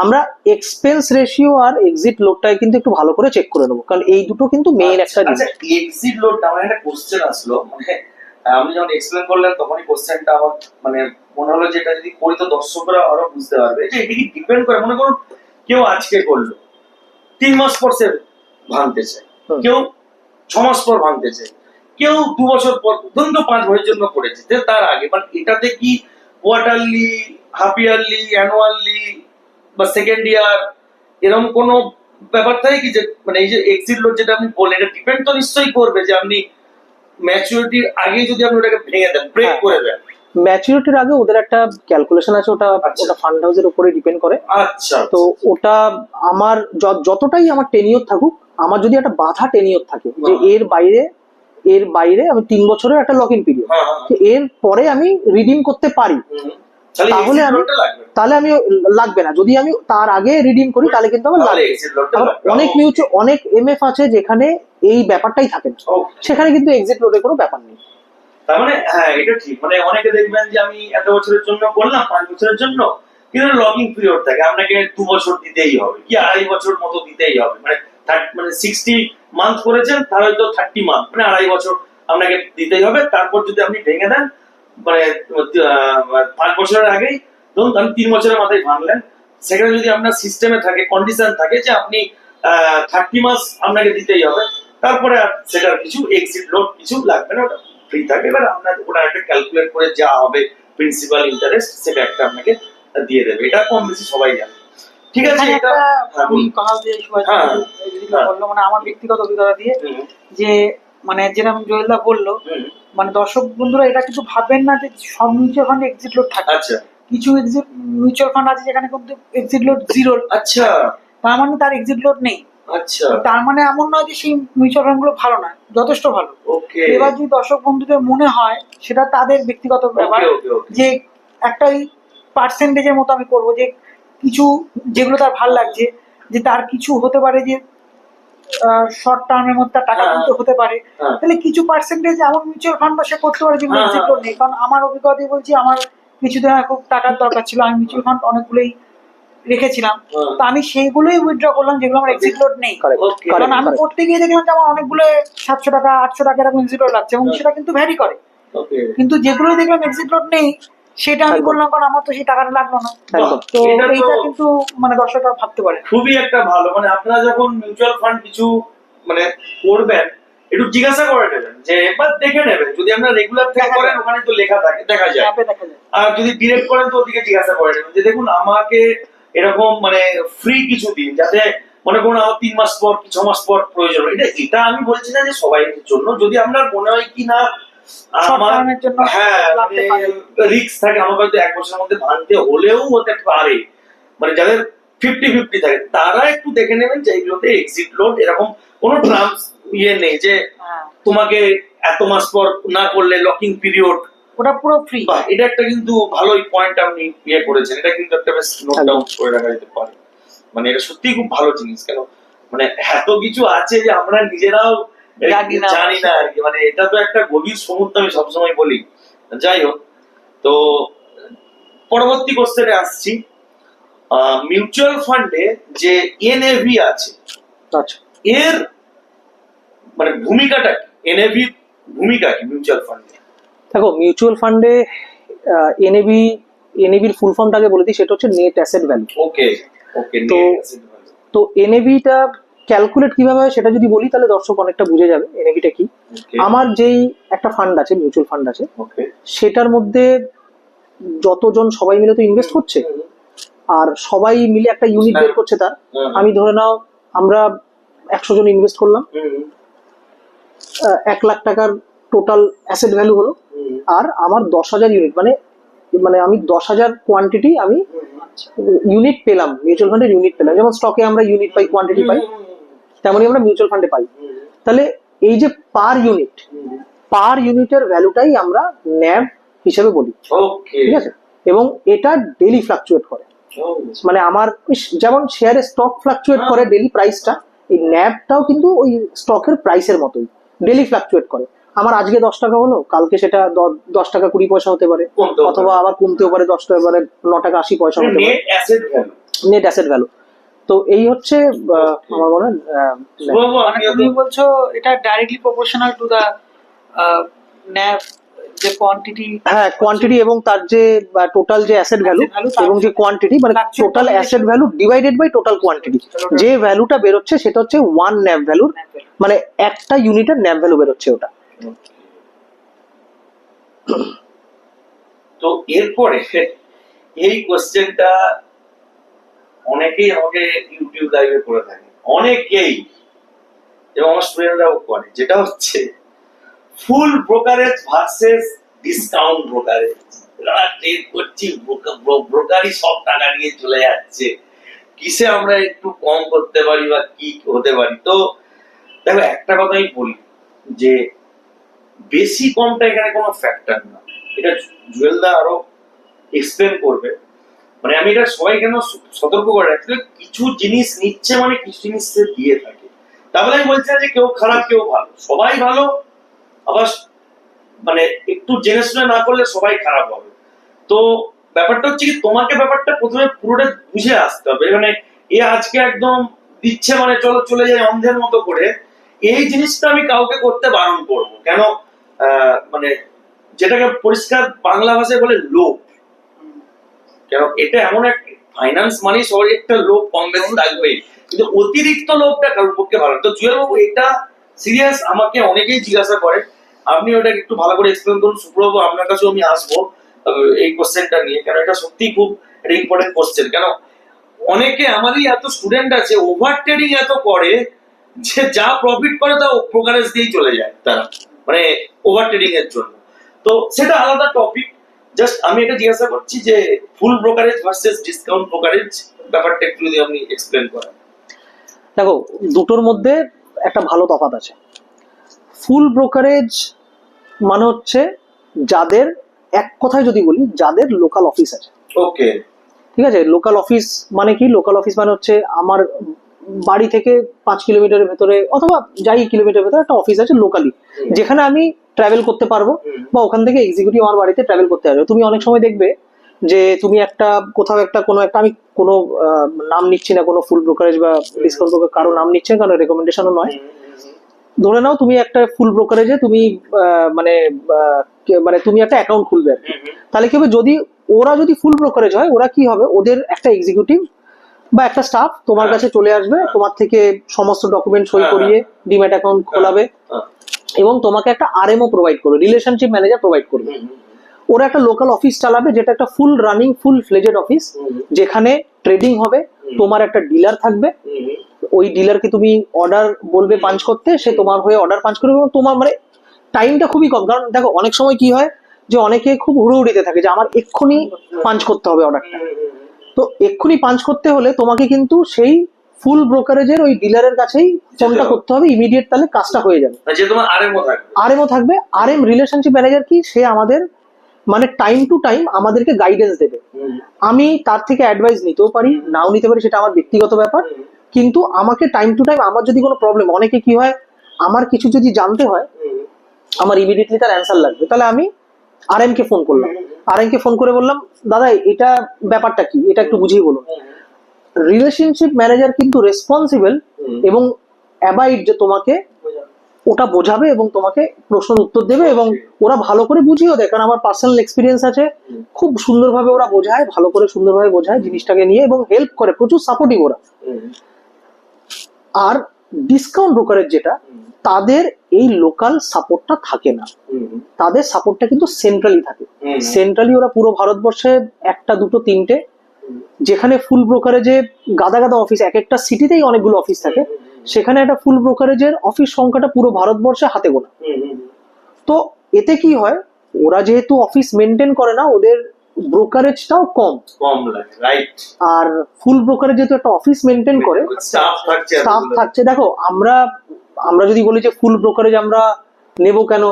আমরা এক্সপেন্স রেশিও আর এক্সিট লোডটাকে কিন্তু একটু ভালো করে চেক করে নেবো, কারণ এই দুটো কিন্তু মেইন একটা জিনিস। এক্সিট লোড আমার একটা কোশ্চেন আসলো, মানে আপনি যখন এক্সপ্লেন করলেন তখনই কোশ্চেনটা আমার মানে মনে হলো যে এটা যদি করি তো দর্শকরা আরো বুঝতে পারবে যে এটা কি ডিপেন্ড করে। মনে করুন কেউ আজকে করলো, 3 মাস পর সে ভাঙতে চায়, কেউ 6 মাস পর ভাঙতে চায়, কেউ 2 বছর পর, ধরুন 5 বছরের জন্য করেছে তার আগে, বাট এটাতে কি কোয়ার্টারলি, হাফ ইয়ারলি, অ্যানুয়ালি বা সেকেন্ড ইয়ার, এরকম কোনো ব্যাপার থাকে কি যে মানে এই যে এক্সিট লোড যেটা আপনি বললেন, এটা ডিপেন্ড তো নিশ্চয়ই করবে যে আপনি ম্যাচুরিটির আগে যদি আপনি ওটাকে ভেঙে দেন, ব্রেক হ্যাঁ। করে দেন। ম্যাচুরিটির আগে ওদের একটা ক্যালকুলেশন আছে, ওটা আচ্ছা। ওটা ফান্ড হাউসের উপরে ডিপেন্ড করে। আচ্ছা, তো ওটা আমার যতটাই আমার টেনিওর থাকুক, আমার যদি একটা বাধা টেনিওর থাকে যে হ্যাঁ। এর বাইরে আমি 3 বছরের একটা লক ইন পিরিয়ড, হ্যাঁ, হ্যাঁ। এর পরে আমি রিডিম করতে পারি, তাহলে তাহলে exit আমি load টা লাগবে না। তাহলে আমি লাগবে না। যদি আমি তার আগে রিডিম করি তাহলে কিন্তু আমার তাহলে লাগবে। exit load টা আবার লাগবে। অনেক অনেক এমএফ আছে যেখানে এই ব্যাপারটাই থাকে না, ও, সেখানে কিন্তু এক্সিট লোডের কোনো ব্যাপার নেই। তার মানে হ্যাঁ, এটা ঠিক। মানে অনেকে দেখবেন যে আমি এত বছরের জন্য করলাম, 5 বছরের জন্য, কিন্তু লগিং পিরিয়ড থাকে, আপনাকে 2 বছর দিতেই হবে কি 2.5 বছর মতো দিতেই হবে। মানে মানে 60 মান্থ করেছেন, তাহলে তো 30 মান্থ মানে 2.5 বছর আপনাকে দিতেই হবে। তারপর যদি আপনি ভেঙে দেন মানে 5 বছরের আগেই, ধরুন আপনি 3 বছরের মাথায় ভাঙলেন, সেখানে যদি আপনার সিস্টেমে থাকে, কন্ডিশন থাকে যে আপনি 30 মাস আপনাকে দিতেই হবে, তারপরে আর সেটার কিছু এক্সিট লোড কিছু লাগবে না, ওটা ফ্রি থাকে। এবার আপনার ওটা একটা ক্যালকুলেট করে যা হবে প্রিন্সিপাল ইন্টারেস্ট, সেটা একটা আপনাকে দিয়ে দেবে। এটা কম বেশি সবাই জানে। ঠিক আছে, এখানে এটা একটা হ্যাঁ, আমি বলুন। কথা দিয়ে হ্যাঁ, বললো, মানে আমার ব্যক্তিগত অভিজ্ঞতা দিয়ে, হুম, যে মানে যেরকম জয়েলদা বললো, হুম, মানে দর্শক বন্ধুরা এটা কিন্তু ভাববেন না যে সব মিউচুয়াল ফান্ডে এক্সিট লোড থাকে। আচ্ছা কিছু এক্সিট মিউচুয়াল ফান্ড আছে যেখানে কিন্তু এক্সিট লোড জিরো, আচ্ছা তার মানে তার এক্সিট লোড নেই। আচ্ছা, তার মানে এমন নয় যে সেই মিউচুয়াল ফান্ড গুলো ভালো নয়, যথেষ্ট ভালো। ওকে এবার যদি দর্শক বন্ধুদের মনে হয়, সেটা তাদের ব্যক্তিগত ব্যাপার, ওকে ওকে যে একটা পার্সেন্টেজের মতো আমি করবো, যে কিছু যেগুলো তার ভাল লাগছে, যে তার কিছু হতে পারে যে শর্ট টার্মের মধ্যে তার টাকা হ্যাঁ, তুলতে হতে পারে, হ্যাঁ। তাহলে কিছু পার্সেন্টেজ এমন মিউচুয়াল ফান্ড সে করতে পারে যেগুলো হ্যাঁ, এক্সিট লোড নেই। কারণ আমার অভিজ্ঞতায় বলছি, আমার কিছুদিন আগে খুব টাকার দরকার ছিল, আমি মিউচুয়াল ফান্ড অনেকগুলোই রেখেছিলাম, হ্যাঁ। তো আমি সেইগুলোই উইথড্র করলাম যেগুলো আমার এক্সিট লোড নেই। Correct, Okay. কারণ আমি correct. করতে গিয়ে দেখলাম যে আমার অনেকগুলো 700 টাকা 800 টাকা এরকম এক্সিট লোড লাগছে, এবং সেটা কিন্তু ভ্যারি করে। ওকে কিন্তু যেগুলো দেখলাম এক্সিট লোড নেই, সেটা আমি একদম। করলাম, কারণ আমার তো সেই টাকাটা লাগলো না। একদম। তো এটা তো এইটা কিন্তু মানে দর্শকরা ভাবতে পারে। খুবই একটা ভালো, মানে আপনারা যখন মিউচুয়াল ফান্ড কিছু মানে করবেন, একটু জিজ্ঞাসা করে নেবেন, যে এবার দেখে নেবেন, যদি আপনারা রেগুলার থেকে দেখা করেন যায়। ওখানে তো লেখা থাকে, দেখা যায়। অ্যাপে দেখা যায়। আর যদি ডিরেক্ট করেন তো ওদিকে জিজ্ঞাসা করে নেবেন যে দেখুন আমাকে এরকম মানে ফ্রি কিছু দিন, যাতে মনে করুন আমার 3 মাস পর কি 6 মাস পর প্রয়োজন হয়। এটা আমি বলছি না যে সবাই জন্য, যদি আপনার মনে হয় কি না Short আমার term এর জন্য হ্যাঁ লাগতে পারে। রিস্ক থাকে, আমার হয়তো 1 বছরের মধ্যে ভাঙতে হলেও হতে পারে, মানে যাদের 50-50 থাকে, তারা একটু দেখে নেবেন যে এগুলোতে এক্সিট লোড এরকম কোনো টার্মস নেই যে হ্যাঁ, তোমাকে এত মাস পর না করলে লকিং পিরিয়ড। ওটা পুরো ফ্রি। বাহ, এটা একটা কিন্তু ভালোই পয়েন্ট আপনি করেছেন। এটা কিন্তু একটা বেশ নোট ডাউন করে রাখা যেতে পারে। মানে এটা সত্যি খুব ভালো জিনিস। কেন মানে এত কিছু আছে যে আমরা নিজেরাও জানি না। জানি না আর কি। মানে এটা তো একটা গভীর সমুদ্র, আমি সবসময় বলি। যাই হোক, তো পরবর্তী কোশ্চেনে আসছি। মিউচুয়াল ফান্ডে যে এনএভি আছে, আচ্ছা, এর মানে ভূমিকাটা কি? এনএভি ভূমিকা কি মিউচুয়াল ফান্ডে? দেখো মিউচুয়াল ফান্ডে এনএবির ফুল ফর্মটাকে বলে দিই, সেটা হচ্ছে নেট অ্যাসেট ভ্যালু। ওকে ওকে তো এনএবিটা ক্যালকুলেট কিভাবে হয় সেটা যদি বলি তাহলে দর্শক অনেকটা বুঝে যাবে এনএবিটা কি। আমার যেই একটা ফান্ড আছে, মিউচুয়াল ফান্ড আছে, ওকে সেটার মধ্যে যতজন সবাই মিলে তো ইনভেস্ট করছে, আর সবাই মিলে একটা ইউনিট বের করছে তার। আমি ধরে নাও আমরা 100 জন ইনভেস্ট করলাম, 1 লাখ টাকার টোটাল অ্যাসেট ভ্যালু হলো, আর আমার 10,000 ইউনিট, মানে মানে আমি 10,000 কোয়ান্টিটি আমি ইউনিট পেলাম, মিউচুয়াল ফান্ডের ইউনিট পেলাম। যেমন স্টকে আমরা ইউনিট পাই, কোয়ান্টিটি পাই, তেমনই আমরা মিউচুয়াল ফান্ডে পাই। তাহলে এই যে পার ইউনিটের ভ্যালুটাই আমরা ন্যাভ হিসেবে বলি, ওকে ঠিক আছে? এবং এটা ডেইলি ফ্লাকচুয়েট করে। মানে আমার যেমন শেয়ারে স্টক ফ্লাকচুয়েট করে ডেইলি প্রাইসটা, এই ন্যাভটাও কিন্তু ওই স্টকের প্রাইসের মতোই ডেইলি ফ্লাকচুয়েট করে। আমার আজকে 10 টাকা হলো, কালকে সেটা 10 টাকা 20 পয়সা হতে পারে, অথবা আবার কমতেও পারে, 10 টাকা মানে 9 টাকা 80 পয়সা হতে পারে। Net asset value, net asset value. তো এই হচ্ছে আমার মনে হয় মানে তুমি বলছো এটা directly proportional to the NAV, যে কোয়ান্টিটি। হ্যাঁ, কোয়ান্টিটি এবং তার যে টোটাল যে অ্যাসেট ভ্যালু এবং যে কোয়ান্টিটি, মানে total asset value divided by total quantity, যে ভ্যালুটা বেরোচ্ছে সেটা হচ্ছে 1 ন্যাভ ভ্যালুর, মানে একটা ইউনিটের ন্যাভ ভ্যালু বেরোচ্ছে ওটা। তো এরপরে এই কোশ্চেনটা অনেকেই আমাকে ইউটিউব লাইভে করে থাকে, অনেকেই, এবং আমার স্টুডেন্টরাও করে, যেটা হচ্ছে full brokerage versus discount brokerage. Trade করছি, ব্রোকারই সব টাকা নিয়ে চলে যাচ্ছে, কিসে আমরা একটু কম করতে পারি বা কি হতে পারি। তো দেখো, একটা কথাই বলি যে বেশি কমটা এখানে কোনো ফ্যাক্টর না, এটা জুয়েলদা আরো এক্সপ্লেন করবে। মানে আমি এটা সবাই কেন সতর্ক করে রাখছি, কিছু জিনিস নিচ্ছে মানে কিছু জিনিস সে দিয়ে থাকে। তাহলে আমি বলছি না যে কেউ খারাপ কেউ ভালো, সবাই ভালো, আবার মানে একটু জেনে শুনে না করলে সবাই খারাপ হবে। তো ব্যাপারটা হচ্ছে কি, তোমাকে ব্যাপারটা প্রথমে পুরোটা বুঝে আসতে হবে। মানে এ আজকে একদম দিচ্ছে মানে চলো চলে যাই অন্ধের মতো করে, এই জিনিসটা আমি কাউকে করতে বারণ করবো। কেন মানে যেটাকে পরিষ্কার বাংলা ভাষায় বলে লোভ। কেন এটা এমন এক ফাইন্যান্স মানে সবারই একটা লোভ কম বেশি থাকবে, কিন্তু অতিরিক্ত লোভটা কারোর পক্ষে ভালো না। তো জুয়েল বাবু, এটা সিরিয়াস, আমাকে অনেকেই জিজ্ঞাসা করে, আপনি ওটাকে একটু ভালো করে এক্সপ্লেন করুন। সুপ্রভু, আপনার কাছেও আমি আসবো এই কোশ্চেনটা নিয়ে, কেন এটা সত্যি খুব একটা ইম্পর্টেন্ট কোশ্চেন। কেন অনেকে, আমারই এত স্টুডেন্ট আছে ওভার ট্রেডিং এত করে যে যা প্রফিট করে তা ব্রোকারেজ দিয়েই চলে যায় তারা, মানে ওভার ট্রেডিং এর জন্য। তো সেটা আলাদা টপিক। জাস্ট আমি এটা জিজ্ঞাসা করছি যে ফুল ব্রোকারেজ ভার্সেস ডিসকাউন্ট ব্রোকারেজ ব্যাপারটা একটু যদি আপনি এক্সপ্লেন করেন। দেখো, দুটোর মধ্যে একটা ভালো তফাৎ আছে। ফুল ব্রোকারেজ মানে হচ্ছে যাদের, এক কথায় যদি বলি, যাদের লোকাল অফিস আছে। ওকে, ঠিক আছে, লোকাল অফিস মানে কি? লোকাল অফিস মানে হচ্ছে আমার বাড়ি থেকে 5 কিলোমিটারের ভেতরে অথবা যাই কিলোমিটার ভেতরে একটা অফিস আছে লোকালি, যেখানে আমি ট্রাভেল করতে পারবো, বা ওখান থেকে এক্সিকিউটিভ আমার বাড়িতে ট্রাভেল করতে পারবে। তুমি অনেক সময় দেখবে যে তুমি একটা কোথাও একটা কোনো একটা, আমি কোনো নাম নিচ্ছি না, কোনো ফুল ব্রোকারেজ বা ডিসকাউন্ট ব্রোকার কারো নাম নিচ্ছে না, কারণ রেকমেন্ডেশনও নয়। ধরে নাও তুমি একটা ফুল ব্রোকারেজে তুমি মানে মানে তুমি একটা অ্যাকাউন্ট খুলবে আর কি। তাহলে কি হবে, যদি ওরা যদি ফুল ব্রোকারেজ হয়, ওরা কি হবে, ওদের একটা এক্সিকিউটিভ বা একটা স্টাফ তোমার কাছে চলে আসবে, তোমার থেকে সমস্ত ডকুমেন্ট সই করিয়ে ডিম্যাট অ্যাকাউন্ট খোলাবে, এবং তোমাকে একটা আরএমও প্রোভাইড করবে, রিলেশনশিপ ম্যানেজার প্রোভাইড করবে। ওরা একটা লোকাল অফিস চালাবে, যেটা একটা full running full fledged office, যেখানে ট্রেডিং হবে। তোমার একটা ডিলার থাকবে, ওই ডিলারকে তুমি অর্ডার বলবে পাঞ্চ করতে, সে তোমার হয়ে অর্ডার পাঞ্চ করবে, এবং তোমার মানে টাইমটা খুবই কম। কারণ দেখো, অনেক সময় কি হয় যে অনেকে খুব হুড়োহুড়িতে থাকে যে আমার এক্ষুনি পাঞ্চ করতে হবে অর্ডারটা। তো এক্ষুনি পাঞ্চ করতে হলে তোমাকে কিন্তু সেই ফুল ব্রোকারেজের ওই ডিলারের কাছেই ফোনটা করতে হবে ইমিডিয়েট, তাহলে কাজটা হয়ে যাবে। যে তোমার আরএমও থাকবে। আরএম রিলেশনশিপ ম্যানেজার কি, সে আমাদের মানে টাইম টু টাইম আমাদেরকে গাইডেন্স দেবে। আমি তার থেকে অ্যাডভাইস নিতেও পারি, নাও নিতে পারি, সেটা আমার ব্যক্তিগত ব্যাপার। কিন্তু আমাকে টাইম টু টাইম, আমার যদি কোনো প্রবলেম, অনেকে কি হয়, আমার কিছু যদি জানতে হয়, আমার ইমিডিয়েটলি তার অ্যান্সার লাগবে, তাহলে আমি আরএম কে ফোন করলাম, আরএম কে ফোন করে বললাম, দাদা এটা ব্যাপারটা কি, এটা একটু বুঝিয়ে বলুন। রিলেশনশিপ ম্যানেজার কিন্তু রেসপন্সিবল এবং অ্যাবাইড যে তোমাকে ওটা বোঝাবে এবং তোমাকে প্রশ্নের উত্তর দেবে, এবং ওরা ভালো করে বুঝিয়েও দেয়। কারণ আমার পার্সোনাল এক্সপিরিয়েন্স আছে, খুব সুন্দরভাবে ওরা বোঝায়, ভালো করে সুন্দরভাবে বোঝায় জিনিসটাকে নিয়ে, এবং হেল্প করে, প্রচুর সাপোর্টিভ ওরা। আর ডিসকাউন্ট ব্রোকারেজ যেটা, তাদের এই লোকাল সাপোর্টটা থাকে না, তাদের সাপোর্টটা কিন্তু সেন্ট্রালি থাকে। সেন্ট্রালি ওরা পুরো ভারতবর্ষে একটা দুটো তিনটে, যেখানে ফুল ব্রোকারেজে গাদা গাদা অফিস, এক একটা সিটিতেই অনেকগুলো অফিস থাকে, সেখানে একটা ফুল ব্রোকারেজের অফিস সংখ্যাটা পুরো ভারতবর্ষে হাতে গোনা। তো এতে কি হয়, ওরা যেহেতু অফিস মেনটেন করে না, ওদের ব্রোকারেজটাও কম লাগে, রাইট। আর ফুল ব্রোকারেজ যেহেতু একটা অফিস মেনটেন করে, স্টাফ থাকছে। দেখো, আমরা যদি বলি যে ফুল ব্রোকারেজ আমরা নেবো কেন,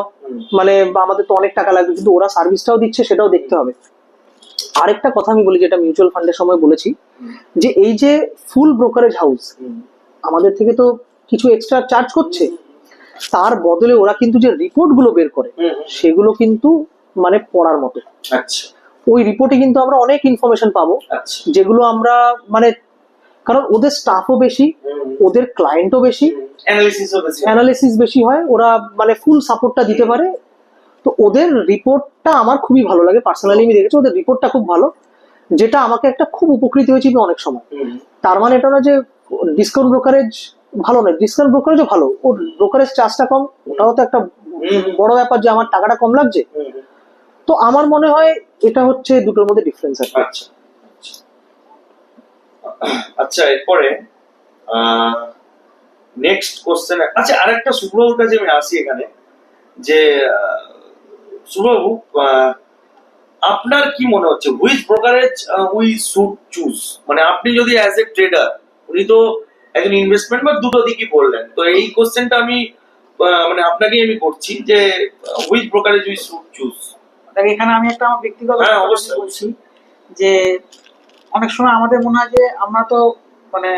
মানে আমাদের তো অনেক টাকা লাগবে, কিন্তু ওরা সার্ভিসটাও দিচ্ছে, সেটাও দেখতে হবে। আরেকটা কথা আমি বলি, যেটা মিউচুয়াল ফান্ডের সময় বলেছি, যে এই যে ফুল ব্রোকারেজ হাউস আমাদের থেকে তো কিছু এক্সট্রা চার্জ করছে, তার বদলে ওরা কিন্তু যে রিপোর্ট গুলো বের করে, সেগুলো কিন্তু মানে পড়ার মতো। আচ্ছা, ওই রিপোর্টে কিন্তু আমরা অনেক ইনফরমেশন পাবো, যেগুলো আমরা মানে, কারণ ওদের স্টাফও বেশি, ওদের ক্লায়েন্টও বেশি, অ্যানালিসিস বেশি হয়, ওরা মানে ফুল সাপোর্টটা দিতে পারে। তো ওদের রিপোর্টটা আমার খুবই ভালো লাগে, পার্সোনালি আমি দেখেছি ওদের রিপোর্টটা খুব ভালো, যেটা আমাকে একটা খুব উপকৃত হয়েছি অনেক সময়। তার মানে এটা না যে ডিসকাউন্ট ব্রোকারেজ ভালো নয়, ডিসকাউন্ট ব্রোকারেজও ভালো, ওর ব্রোকারেজ চার্জটা কম, ওটাও তো একটা বড় ব্যাপার যে আমার টাকাটা কম লাগছে। তো আমার মনে হয় এটা হচ্ছে দুটোর মধ্যে ডিফারেন্স আছে। আচ্ছা আচ্ছা, এরপরে নেক্সট কোশ্চেন। আচ্ছা, আরেকটা সুব্রবাবুর কাছে আমি আসি এখানে, যে সুব্রবাবু, আপনার কি মনে হচ্ছে which brokerage we should choose? মানে আপনি যদি অ্যাজ এ ট্রেডার, উনি তো একজন ইনভেস্টমেন্ট বা দুটো দিকই বললেন, তো এই কোশ্চেনটা আমি মানে আপনাকেই আমি করছি যে which brokerage we should choose. দেখ, এখানে আমি একটা আমার ব্যক্তিগত হ্যাঁ, কথা অবশ্যই, বলছি যে অনেক সময় আমাদের মনে হয় যে আমরা তো মানে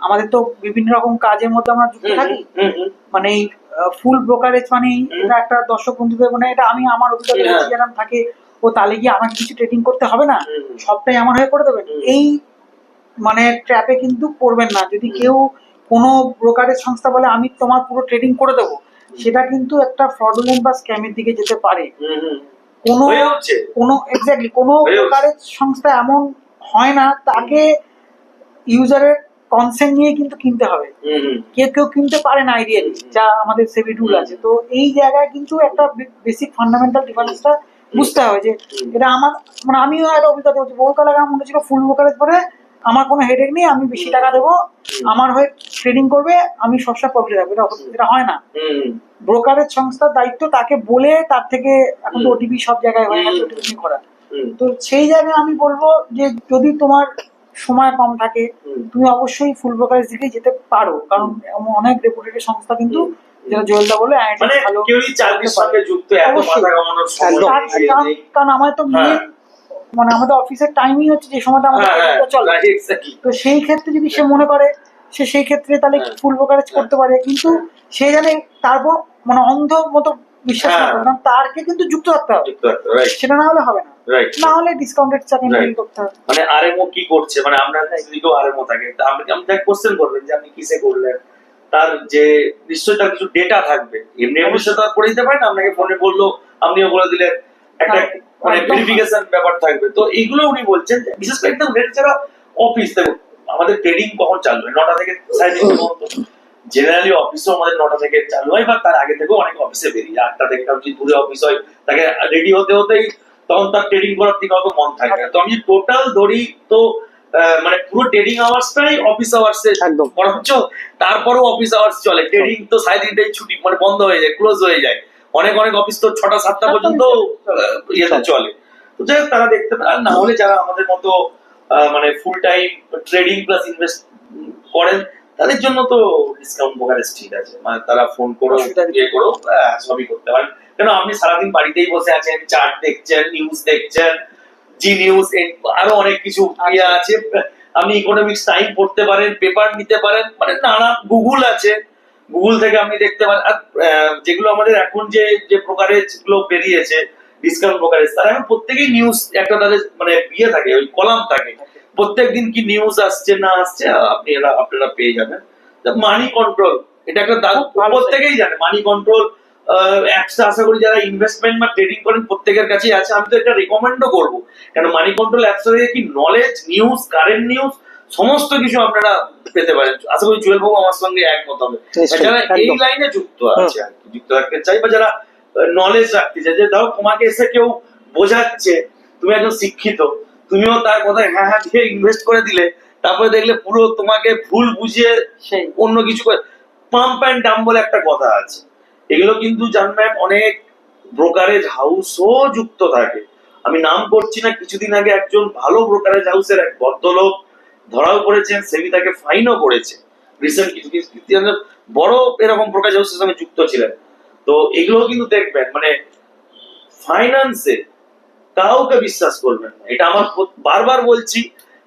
আমাদের তো বিভিন্ন রকম কাজের মধ্যে আমরা যুক্ত থাকি, মানে এই ফুল ব্রোকারেজ মানে এটা একটা দর্শক বন্ধুদের, মানে এটা আমি আমার অভিজ্ঞতা হ্যাঁ। বলছি, যেরকম থাকে ও তাহলে গিয়ে আমাকে কিছু ট্রেডিং করতে হবে না, সবটাই আমার হয়ে করে দেবেন, এই মানে ট্র্যাপে কিন্তু পড়বেন না। যদি কেউ কোনো ব্রোকারেজ সংস্থা বলে আমি তোমার পুরো ট্রেডিং করে দেবো, সেটা কিন্তু একটা ফ্রডুলেন্ট বা স্ক্যামের দিকে যেতে পারে। কোনো কোনো এক্স্যাক্টলি কোনো ব্রোকারেজ সংস্থা এমন হয় না, তাকে ইউজারের কনসেন্ট নিয়ে কিন্তু কিনতে হবে। কেউ কেউ কিনতে পারে না আইডিয়ালি, যা আমাদের সেবি রুল আছে। তো এই জায়গায় কিন্তু একটা বেসিক ফান্ডামেন্টাল ডিফারেন্সটা বুঝতে হবে যে এটা আমার মানে আমিও একটা অভিজ্ঞতা হচ্ছে, বহুকাল আগে আমার মনে ছিল ফুল ব্রোকারেজ করে আমার কোনো হেডেক নেই, আমি বেশি টাকা দেবো, আমার হয়ে ট্রেডিং করবে, আমি সবসময় প্রফিট থাকবে। এটা হয় না। ব্রোকারেজ সংস্থার দায়িত্ব তাকে বলে, তার থেকে এখন তো ওটিপি সব জায়গায় হয়ে গেছে, ওটিপি করা। তো সেই জায়গায় আমি বলবো যে যদি তোমার সময় কম থাকে, তুমি অবশ্যই ফুল ব্রোকারেজ দিকে যেতে পারো, কারণ অনেক রেপুটেড সংস্থা কিন্তু, যেটা জয়েলদা বলে মানে ভালো, কেউই চাকরির সঙ্গে যুক্ত, এত মাথা কামানোর সময় নেই। কারণ আমার তো মানে আমাদের অফিসের টাইমই হচ্ছে যে সময়টা আমাদের চলে। তো সেই ক্ষেত্রে যদি সে মনে করে সে সেই ক্ষেত্রে তাহলে ফুল ব্রোকারেজ করতে পারে, কিন্তু সে জানে তারপর মানে অন্ধ মতো বিশ্বাস না করে, কারণ তারকে কিন্তু যুক্ত থাকতে হবে, সেটা না হলে হবে না, না হলে ডিসকাউন্টেড চাকরি করতে হবে। মানে আরএমও কি করছে, মানে আমরা যদি কেউ আরএমও থাকে, আপনি তাকে কোশ্চেন করবেন যে আপনি কিসে করলেন, তার যে নিশ্চয়ই তার কিছু ডেটা থাকবে। এমনি এমনি সে তো আর করে দিতে পারে না, আপনাকে ফোনে বললো আপনিও বলে দিলেন, একটা মানে ভেরিফিকেশন ব্যাপার থাকবে। তো এইগুলো উনি বলছেন যে বিশেষ করে একদম রেট ছাড়া অফিস, দেখুন আমাদের ট্রেডিং কখন চালু হয়, 9টা থেকে 3:30 পর্যন্ত। জেনারেলি অফিসও আমাদের 9টা থেকে চালু হয়, বা তার আগে থেকেও অনেকে অফিসে বেরিয়ে 8টা থেকে, কারণ যদি দূরে অফিস হয় তাকে রেডি হতে হতেই তখন তার ট্রেডিং করার দিকে অত মন থাকে না। তো আমি টোটাল ধরি তো মানে পুরো ট্রেডিং আওয়ার্সটাই অফিস আওয়ার্স একদম, বরঞ্চ তারপরেও অফিস আওয়ার্স চলে। ট্রেডিং তো 3:30টায় ছুটি, মানে বন্ধ হয়ে যায়, ক্লোজ হয়ে যায়। অনেক অনেক অফিস তো 6টা 7টা পর্যন্ত ইয়েতে চলে। তো যাই হোক, তারা দেখতে পারে। আর না হলে যারা আমাদের মতো মানে full time trading plus invest করেন, তাদের জন্য তো ডিসকাউন্ট ব্রোকারেজ ঠিক আছে, মানে তারা ফোন করো, ইয়ে করো, সবই করতে পারেন। কেন আপনি সারাদিন বাড়িতেই বসে আছেন, চার্ট দেখছেন, নিউজ দেখছেন, জি নিউজ, আরো অনেক কিছু ইয়ে আছে, আপনি ইকোনমিক্স টাইম পড়তে পারেন, পেপার নিতে পারেন, মানে নানা গুগল আছে, গুগল থেকে আপনি দেখতে পারেন। আর যেগুলো আমাদের এখন যে যে ব্রোকারেজ গুলো বেরিয়েছে ডিসকাউন্ট ব্রোকারেজ, তারা এখন প্রত্যেকেই নিউজ একটা তাদের মানে ইয়ে থাকে, ওই কলাম থাকে, প্রত্যেকদিন কি নিউজ আসছে না আসছে আপনি আপনারা পেয়ে যাবেন। মানি কন্ট্রোল, এটা একটা প্রত্যেকেই জানে মানি কন্ট্রোল অ্যাপসটা, আশা করি যারা ইনভেস্টমেন্ট বা ট্রেডিং করেন প্রত্যেকের কাছেই আছে। আমি তো এটা রেকমেন্ডও করবো, কেন মানি কন্ট্রোল অ্যাপসটা থেকে কি নলেজ, নিউজ, কারেন্ট নিউজ সমস্ত কিছু আপনারা পেতে পারেন। আশা করি জুয়েল বাবু আমার সঙ্গে একমত হবে, যারা এই লাইনে যুক্ত আছে আর কি, যুক্ত রাখতে চাই, বা যারা নলেজ রাখতে চাই। যে ধরো তোমাকে এসে কেউ বোঝাচ্ছে, তুমি একজন শিক্ষিত, তুমিও তার কথায় হ্যাঁ হ্যাঁ দিয়ে ইনভেস্ট করে দিলে, তারপরে দেখলে পুরো তোমাকে ভুল বুঝিয়ে অন্য কিছু করে, পাম্প অ্যান্ড ডাম্প বলে একটা কথা আছে, এগুলো কিন্তু জানবেন অনেক ব্রোকারেজ হাউসও যুক্ত থাকে। আমি নাম করছি না, কিছুদিন আগে একজন ভালো ব্রোকারেজ হাউসের এক ভদ্রলোক ধরাও পড়েছেন, সেবি তাকে ফাইনও করেছে রিসেন্ট কিছু বড় এরকম ব্রোকারেজ হাউসের সঙ্গে যুক্ত ছিলেন। তো এগুলো কিন্তু দেখবেন, মানে ফাইন্যান্সে কাউকে বিশ্বাস করবেন না, এটা আমার বারবার বলছি।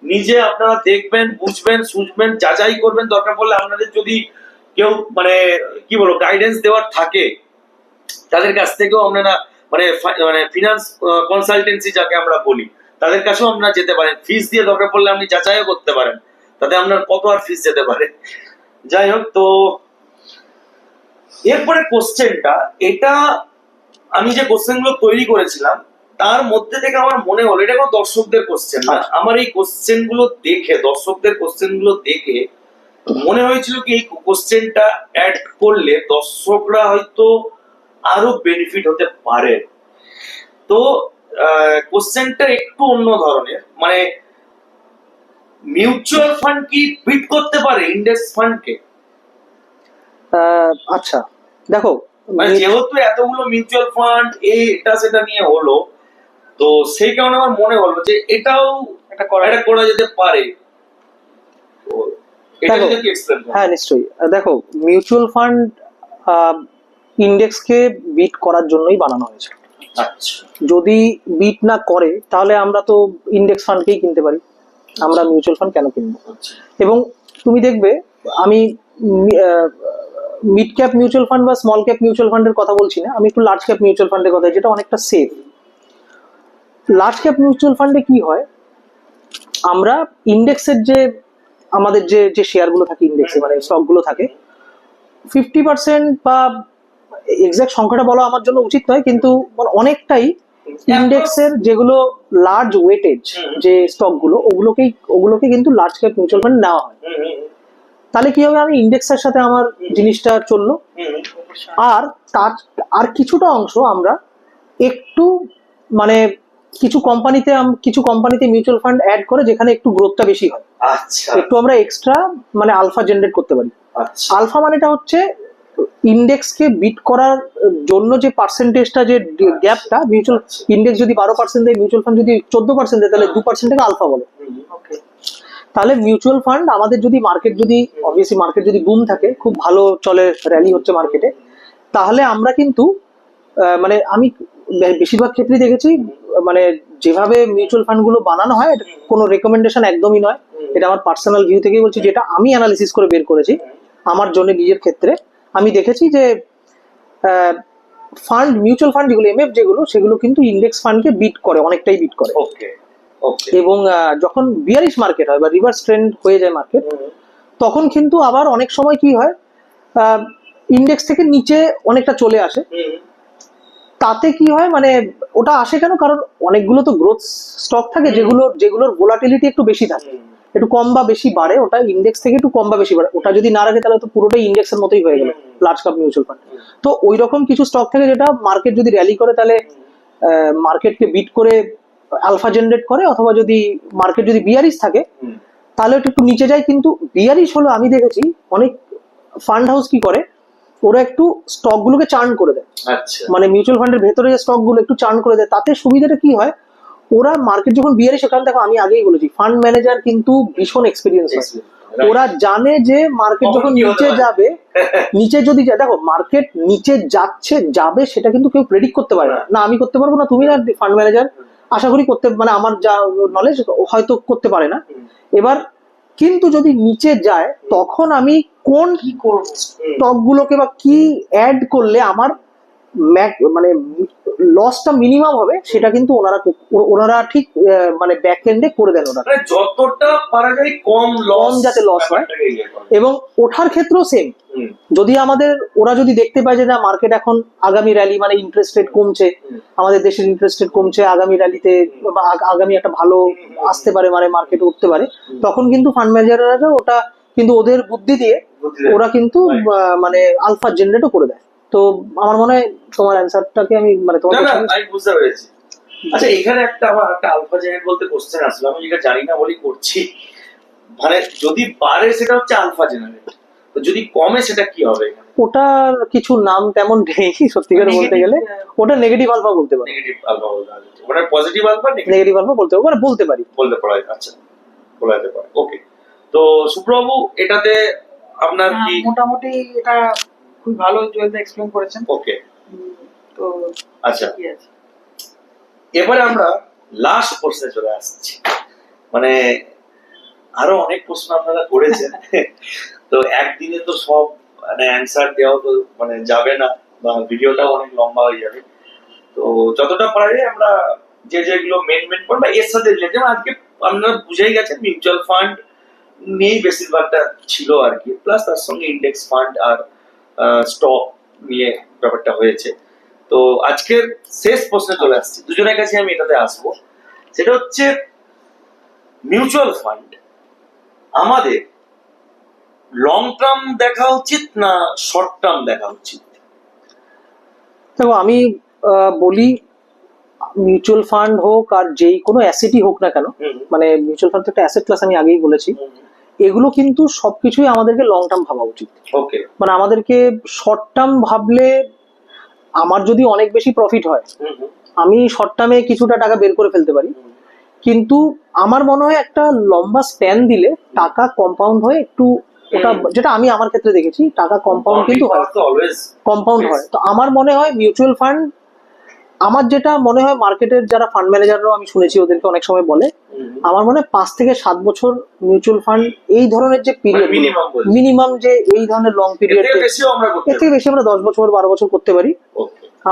নিজে আপনারা দেখবেন, বুঝবেন, সুঝবেন, যাচাই করবেন, দরকার পড়লে আপনাদের যদি কেউ মানে কি বলবো গাইডেন্স দেওয়ার থাকে, তাদের কাছ থেকেও আপনারা মানে মানে ফিনান্স কনসালটেন্সি যাকে আমরা বলি, তাদের কাছেও আপনারা যেতে পারেন, ফিস দিয়ে দরকার পড়লে আপনি যাচাইও করতে পারেন, তাতে আপনার কত আর ফিস যেতে পারে। যাই হোক, তো এরপরে কোশ্চেনটা, এটা আমি যে কোশ্চেন গুলো তৈরি করেছিলাম তার মধ্যে থেকে আমার মনে হলো এটা কোনো দর্শকদের কোশ্চেন না। আমার এই কোশ্চেন গুলো দেখে, দর্শকদের কোশ্চেন গুলো দেখে মনে হয়েছিল কি এই কোশ্চেনটা অ্যাড করলে দর্শকরা হয়তো আরো বেনিফিট হতে পারে। তো কোশ্চেনটা একটু অন্য ধরনের, মানে মিউচুয়াল ফান্ড কি বিট করতে পারে ইন্ডেক্স ফান্ডকে? আচ্ছা দেখো, মানে যেহেতু এতগুলো মিউচুয়াল ফান্ড এটা সেটা নিয়ে হলো, তো সেই কারণে আমার মনে হলো যে এটাও এটা করা এটা করা যেতে পারে। তো এটা দেখো, যদি একটু এক্সপ্লেন করো। হ্যাঁ নিশ্চয়ই। দেখো, মিউচুয়াল ফান্ড ইন্ডেক্সকে বিট করার জন্যই বানানো হয়েছে। আচ্ছা, যদি বিট না করে তাহলে আমরা তো ইন্ডেক্স ফান্ডকেই কিনতে পারি, আমরা মিউচুয়াল ফান্ড কেন কিনবো? আচ্ছা, এবং তুমি দেখবে আমি মিড ক্যাপ মিউচুয়াল ফান্ড বা স্মল ক্যাপ মিউচুয়াল ফান্ডের কথা বলছি না, আমি একটু লার্জ ক্যাপ মিউচুয়াল ফান্ডের কথা, যেটা অনেকটা সেফ। লার্জ ক্যাপ মিউচুয়াল ফান্ডে কি হয়, আমরা ইন্ডেক্সের যে আমাদের যে যে শেয়ারগুলো থাকে ইন্ডেক্সে, মানে স্টকগুলো থাকে, 50% বা এক্সাক্ট সংখ্যাটা বলা আমার জন্য উচিত নয়, কিন্তু মানে অনেকটাই ইন্ডেক্সের যেগুলো লার্জ ওয়েটেজ যে স্টকগুলো, ওগুলোকে কিন্তু লার্জ ক্যাপ মিউচুয়াল ফান্ড নেওয়া হয়। তাহলে কি হবে, আমি ইন্ডেক্সের সাথে আমার জিনিসটা চললো, আর তার আর কিছুটা অংশ আমরা একটু মানে কিছু কোম্পানিতে মিউচুয়াল ফান্ড অ্যাড করে যেখানে একটু গ্রোথটা বেশি হয়, আচ্ছা, একটু আমরা এক্সট্রা মানে আলফা জেনারেট করতে পারি। আচ্ছা, আলফা মানেটা হচ্ছে ইন্ডেক্সকে বিট করার জন্য যে পার্সেন্টেজটা, যে গ্যাপটা, মিউচুয়াল ইন্ডেক্স যদি 12% দেয়, মিউচুয়াল ফান্ড যদি 14% দেয়, তাহলে 2%কে আলফা বলে। ওকে। তাহলে মিউচুয়াল ফান্ড আমাদের যদি অবভিয়াসলি মার্কেট যদি বুম থাকে, খুব ভালো চলে, র্যালি হচ্ছে মার্কেটে, তাহলে আমরা কিন্তু মানে আমি বেশিরভাগ ক্ষেত্রেই দেখেছি, মানে যেভাবে মিউচুয়াল ফান্ড গুলো বানানো হয়, এটা কোনো রেকমেন্ডেশন একদমই নয়, এটা আমার পার্সোনাল ভিউ থেকেই বলছি, যেটা আমি অ্যানালিসিস করে বের করেছি আমার জন্য নিজের ক্ষেত্রে। আমি দেখেছি যে মিউচুয়াল ফান্ড যেগুলো, এমএফ যেগুলো, সেগুলো কিন্তু ইন্ডেক্স ফান্ডকে বিট করে, অনেকটাই বিট করে। ওকে, ওকে, এবং যখন বিয়ারিশ মার্কেট হয় বা রিভার্স ট্রেন্ড হয়ে যায় মার্কেট, তখন কিন্তু আবার অনেক সময় কি হয়, ইন্ডেক্স থেকে নিচে অনেকটা চলে আসে। তাতে কি হয়, মানে ওটা আসে কেন, কারণ অনেকগুলো তো গ্রোথ স্টক থাকে যেগুলোর ভোলাটিলিটি একটু বেশি থাকে, একটু কম বা বেশি বাড়ে, ওটা ইন্ডেক্স থেকে একটু কম বা বেশি বাড়ে। ওটা যদি না রাখে তাহলে তো পুরোটাই ইন্ডেক্সের মতোই হয়ে গেল লার্জ ক্যাপ মিউচুয়াল ফান্ড। তো ওই রকম কিছু স্টক থাকে যেটা মার্কেট যদি র্যালি করে তাহলে মার্কেটকে বিট করে আলফা জেনারেট করে, অথবা যদি মার্কেট যদি বিয়ারিশ থাকে তাহলে ওটা একটু নিচে যায়। কিন্তু বিয়ারিশ হলো, আমি দেখেছি অনেক ফান্ড হাউস কি করে, ওরা একটু স্টক গুলোকে চার্ন করে দেয়, আচ্ছা, মানে মিউচুয়াল ফান্ডের ভেতরে যে স্টক গুলো একটু চার্ন করে দেয়। তাতে সুবিধাটা কি হয়, ওরা মার্কেট যখন বিয়ারিশ, কারণ দেখো আমি আগেই বলেছি, ফান্ড ম্যানেজার কিন্তু ভীষণ এক্সপিরিয়েন্স হয়, ওরা জানে যে মার্কেট যখন নিচে যাবে, নিচে যদি দেখো মার্কেট নিচে যাবে, সেটা কিন্তু কেউ প্রেডিক্ট করতে পারে না, আমি করতে পারবো না, তুমি না, ফান্ড ম্যানেজার আশা করি করতে, মানে আমার যা নলেজ হয়তো করতে পারে না। এবার কিন্তু যদি নিচে যায়, তখন আমি কোন স্টক গুলোকে বা কি অ্যাড করলে আমার মানে লসটা মিনিমাম হবে, সেটা কিন্তু ওনারা ঠিক মানে ব্যাক এন্ডে করে দেন ওনারা, মানে যতটা পারা যায় কম যাতে লস হয়। এবং ওঠার ক্ষেত্রেও সেম, যদি ওরা যদি দেখতে পায় যে না, মার্কেট এখন আগামী র্যালি, মানে ইন্টারেস্ট রেট কমছে, আমাদের দেশের ইন্টারেস্ট রেট কমছে, আগামী র্যালিতে বা আগামী একটা ভালো আসতে পারে, মানে মার্কেট উঠতে পারে, তখন কিন্তু ফান্ড ম্যানেজাররা ওটা কিন্তু ওদের বুদ্ধি দিয়ে ওরা কিন্তু মানে আলফা জেনারেটও করে দেয়। তো আমার মনে হয় তোমার অ্যান্সারটাকে আমি মানে তোমার আমি বুঝতে পেরেছি। আচ্ছা, এখানে আমার একটা আলফা জেনারেট বলতে কোশ্চেন আসলো, আমি যেটা জানি না বলেই করছি। মানে যদি বাড়ে সেটা হচ্ছে আলফা জেনারেট, তো যদি কমে সেটা কি হবে? ওটার কিছু নাম তেমন নেই সত্যিকার বলতে গেলে, ওটা নেগেটিভ আলফা বলতে পারি, নেগেটিভ আলফা বলতে হবে, ওটা পজিটিভ আলফা, নেগেটিভ আলফা বলতে পারি। পারা যায়। আচ্ছা, বলা যেতে পারে। ওকে, তো সুপ্রবাবু, এটাতে আপনার কি? মোটামুটি এটা খুব ভালো জয়েল এক্সপ্লেন করেছেন। ওকে, তো আচ্ছা, কি আছে, এবারে আমরা লাস্ট প্রশ্নে চলে আসছি। মানে আরো অনেক প্রশ্ন আপনারা করেছেন, তো একদিনে তো সব মানে অ্যান্সার দেওয়া তো মানে যাবে না, বা ভিডিওটাও অনেক লম্বা হয়ে যাবে। তো যতটা পারা যায় আমরা যেগুলো মেন পয়েন্ট বা এর সাথে রিলেটেড, যেমন আজকে আপনারা বুঝেই গেছেন মিউচুয়াল ফান্ড নিয়েই বেশিরভাগটা ছিল আর কি, প্লাস তার সঙ্গে ইন্ডেক্স ফান্ড আর স্টক নিয়ে ব্যাপারটা হয়েছে। তো আজকের শেষ প্রশ্নে চলে আসছি, দুজনের কাছে আমি এটাতে আসবো। সেটা হচ্ছে, মিউচুয়াল ফান্ড আমাদের লং টার্ম দেখা উচিত না শর্ট টার্ম দেখা উচিত? দেখো আমি বলি, মিউচুয়াল ফান্ড হোক আর যেই কোনো অ্যাসেটই হোক না কেন, মানে মিউচুয়াল ফান্ড তো একটা অ্যাসেট ক্লাস, আমি আগেই বলেছি, এগুলো কিন্তু সবকিছুই আমাদেরকে লং টার্ম ভাবা উচিত। ওকে। মানে আমাদেরকে শর্ট টার্ম ভাবলে, আমার যদি অনেক বেশি প্রফিট হয় আমি শর্ট টার্মে কিছুটা টাকা বের করে ফেলতে পারি, কিন্তু আমার মনে হয় একটা লম্বা স্প্যান দিলে টাকা কম্পাউন্ড হয়ে একটু, ওটা যেটা আমি আমার ক্ষেত্রে দেখেছি, টাকা কম্পাউন্ড কিন্তু হয়, কম্পাউন্ড হয়। তো আমার মনে হয় মিউচুয়াল ফান্ড, আমার যেটা মনে হয় মার্কেটের যারা ফান্ড ম্যানেজাররাও আমি শুনেছি ওদেরকে অনেক সময় বলে, আমার মনে হয় 5 থেকে 7 বছর মিউচুয়াল ফান্ড এই ধরনের যে পিরিয়ড, মিনিমাম যে এই ধরনের লং পিরিয়ড, এর থেকে বেশি আমরা 10 বছর 12 বছর করতে পারি।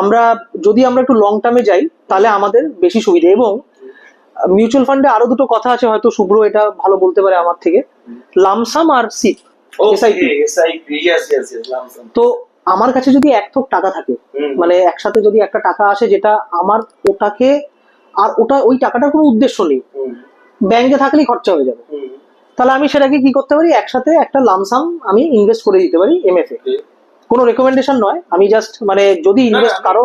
আমরা যদি আমরা একটু লং টার্মে যাই তাহলে আমাদের বেশি সুবিধা। এবং মিউচুয়াল ফান্ডে আরো দুটো কথা আছে, হয়তো শুভ্র এটা ভালো বলতে পারে আমার থেকে, লামসাম আর সিপ, এসআইপি। তো আমার কাছে যদি এক থোক টাকা থাকে, মানে একসাথে যদি একটা টাকা আসে যেটা আমার ওটাকে, আর ওটা ওই টাকাটার কোনো উদ্দেশ্য নেই, ব্যাংকে থাকলেই খরচা হয়ে যাবে, তাহলে আমি সেটাকে কি করতে পারি, একসাথে একটা লামসাম আমি ইনভেস্ট করে দিতে পারি এমএফ এ। কোনো রেকমেন্ডেশন নয়, আমি জাস্ট মানে যদি ইনভেস্ট কারো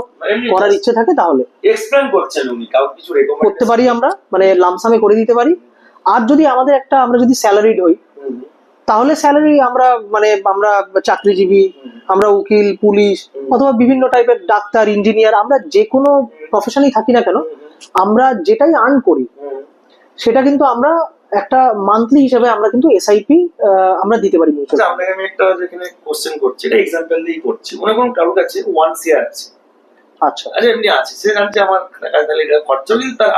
করার ইচ্ছে থাকে তাহলে এক্সপ্লেইন করছেন উনি, কাউ কিছু রেকমেন্ড করতে পারি, আমরা মানে লামসামে করে দিতে পারি। আর যদি আমাদের একটা, আমরা যদি স্যালারিড হই তাহলে স্যালারি আমরা মানে আমরা চাকরিজীবী, আমরা উকিল, পুলিশ অথবা বিভিন্ন টাইপের ডাক্তার, ইঞ্জিনিয়ার, আমরা যে কোনো প্রফেশনেই থাকি না কেন, আমরা যেটাই আর্ন করি সেটা কিন্তু আমরা একটা মান্থলি হিসাবে আমরা কিন্তু এসআইপি আমরা দিতে পারি। আচ্ছা, আপনাকে আমি একটা যেখানে কোশ্চেন করছি, এটা এক্সাম্পল দিয়েই করছি। মনে করুন কারোর কাছে 1 শেয়ার আছে, আচ্ছা আচ্ছা এমনি আছে, সে জানছে আমার তাহলে এটা খরচা হলে তার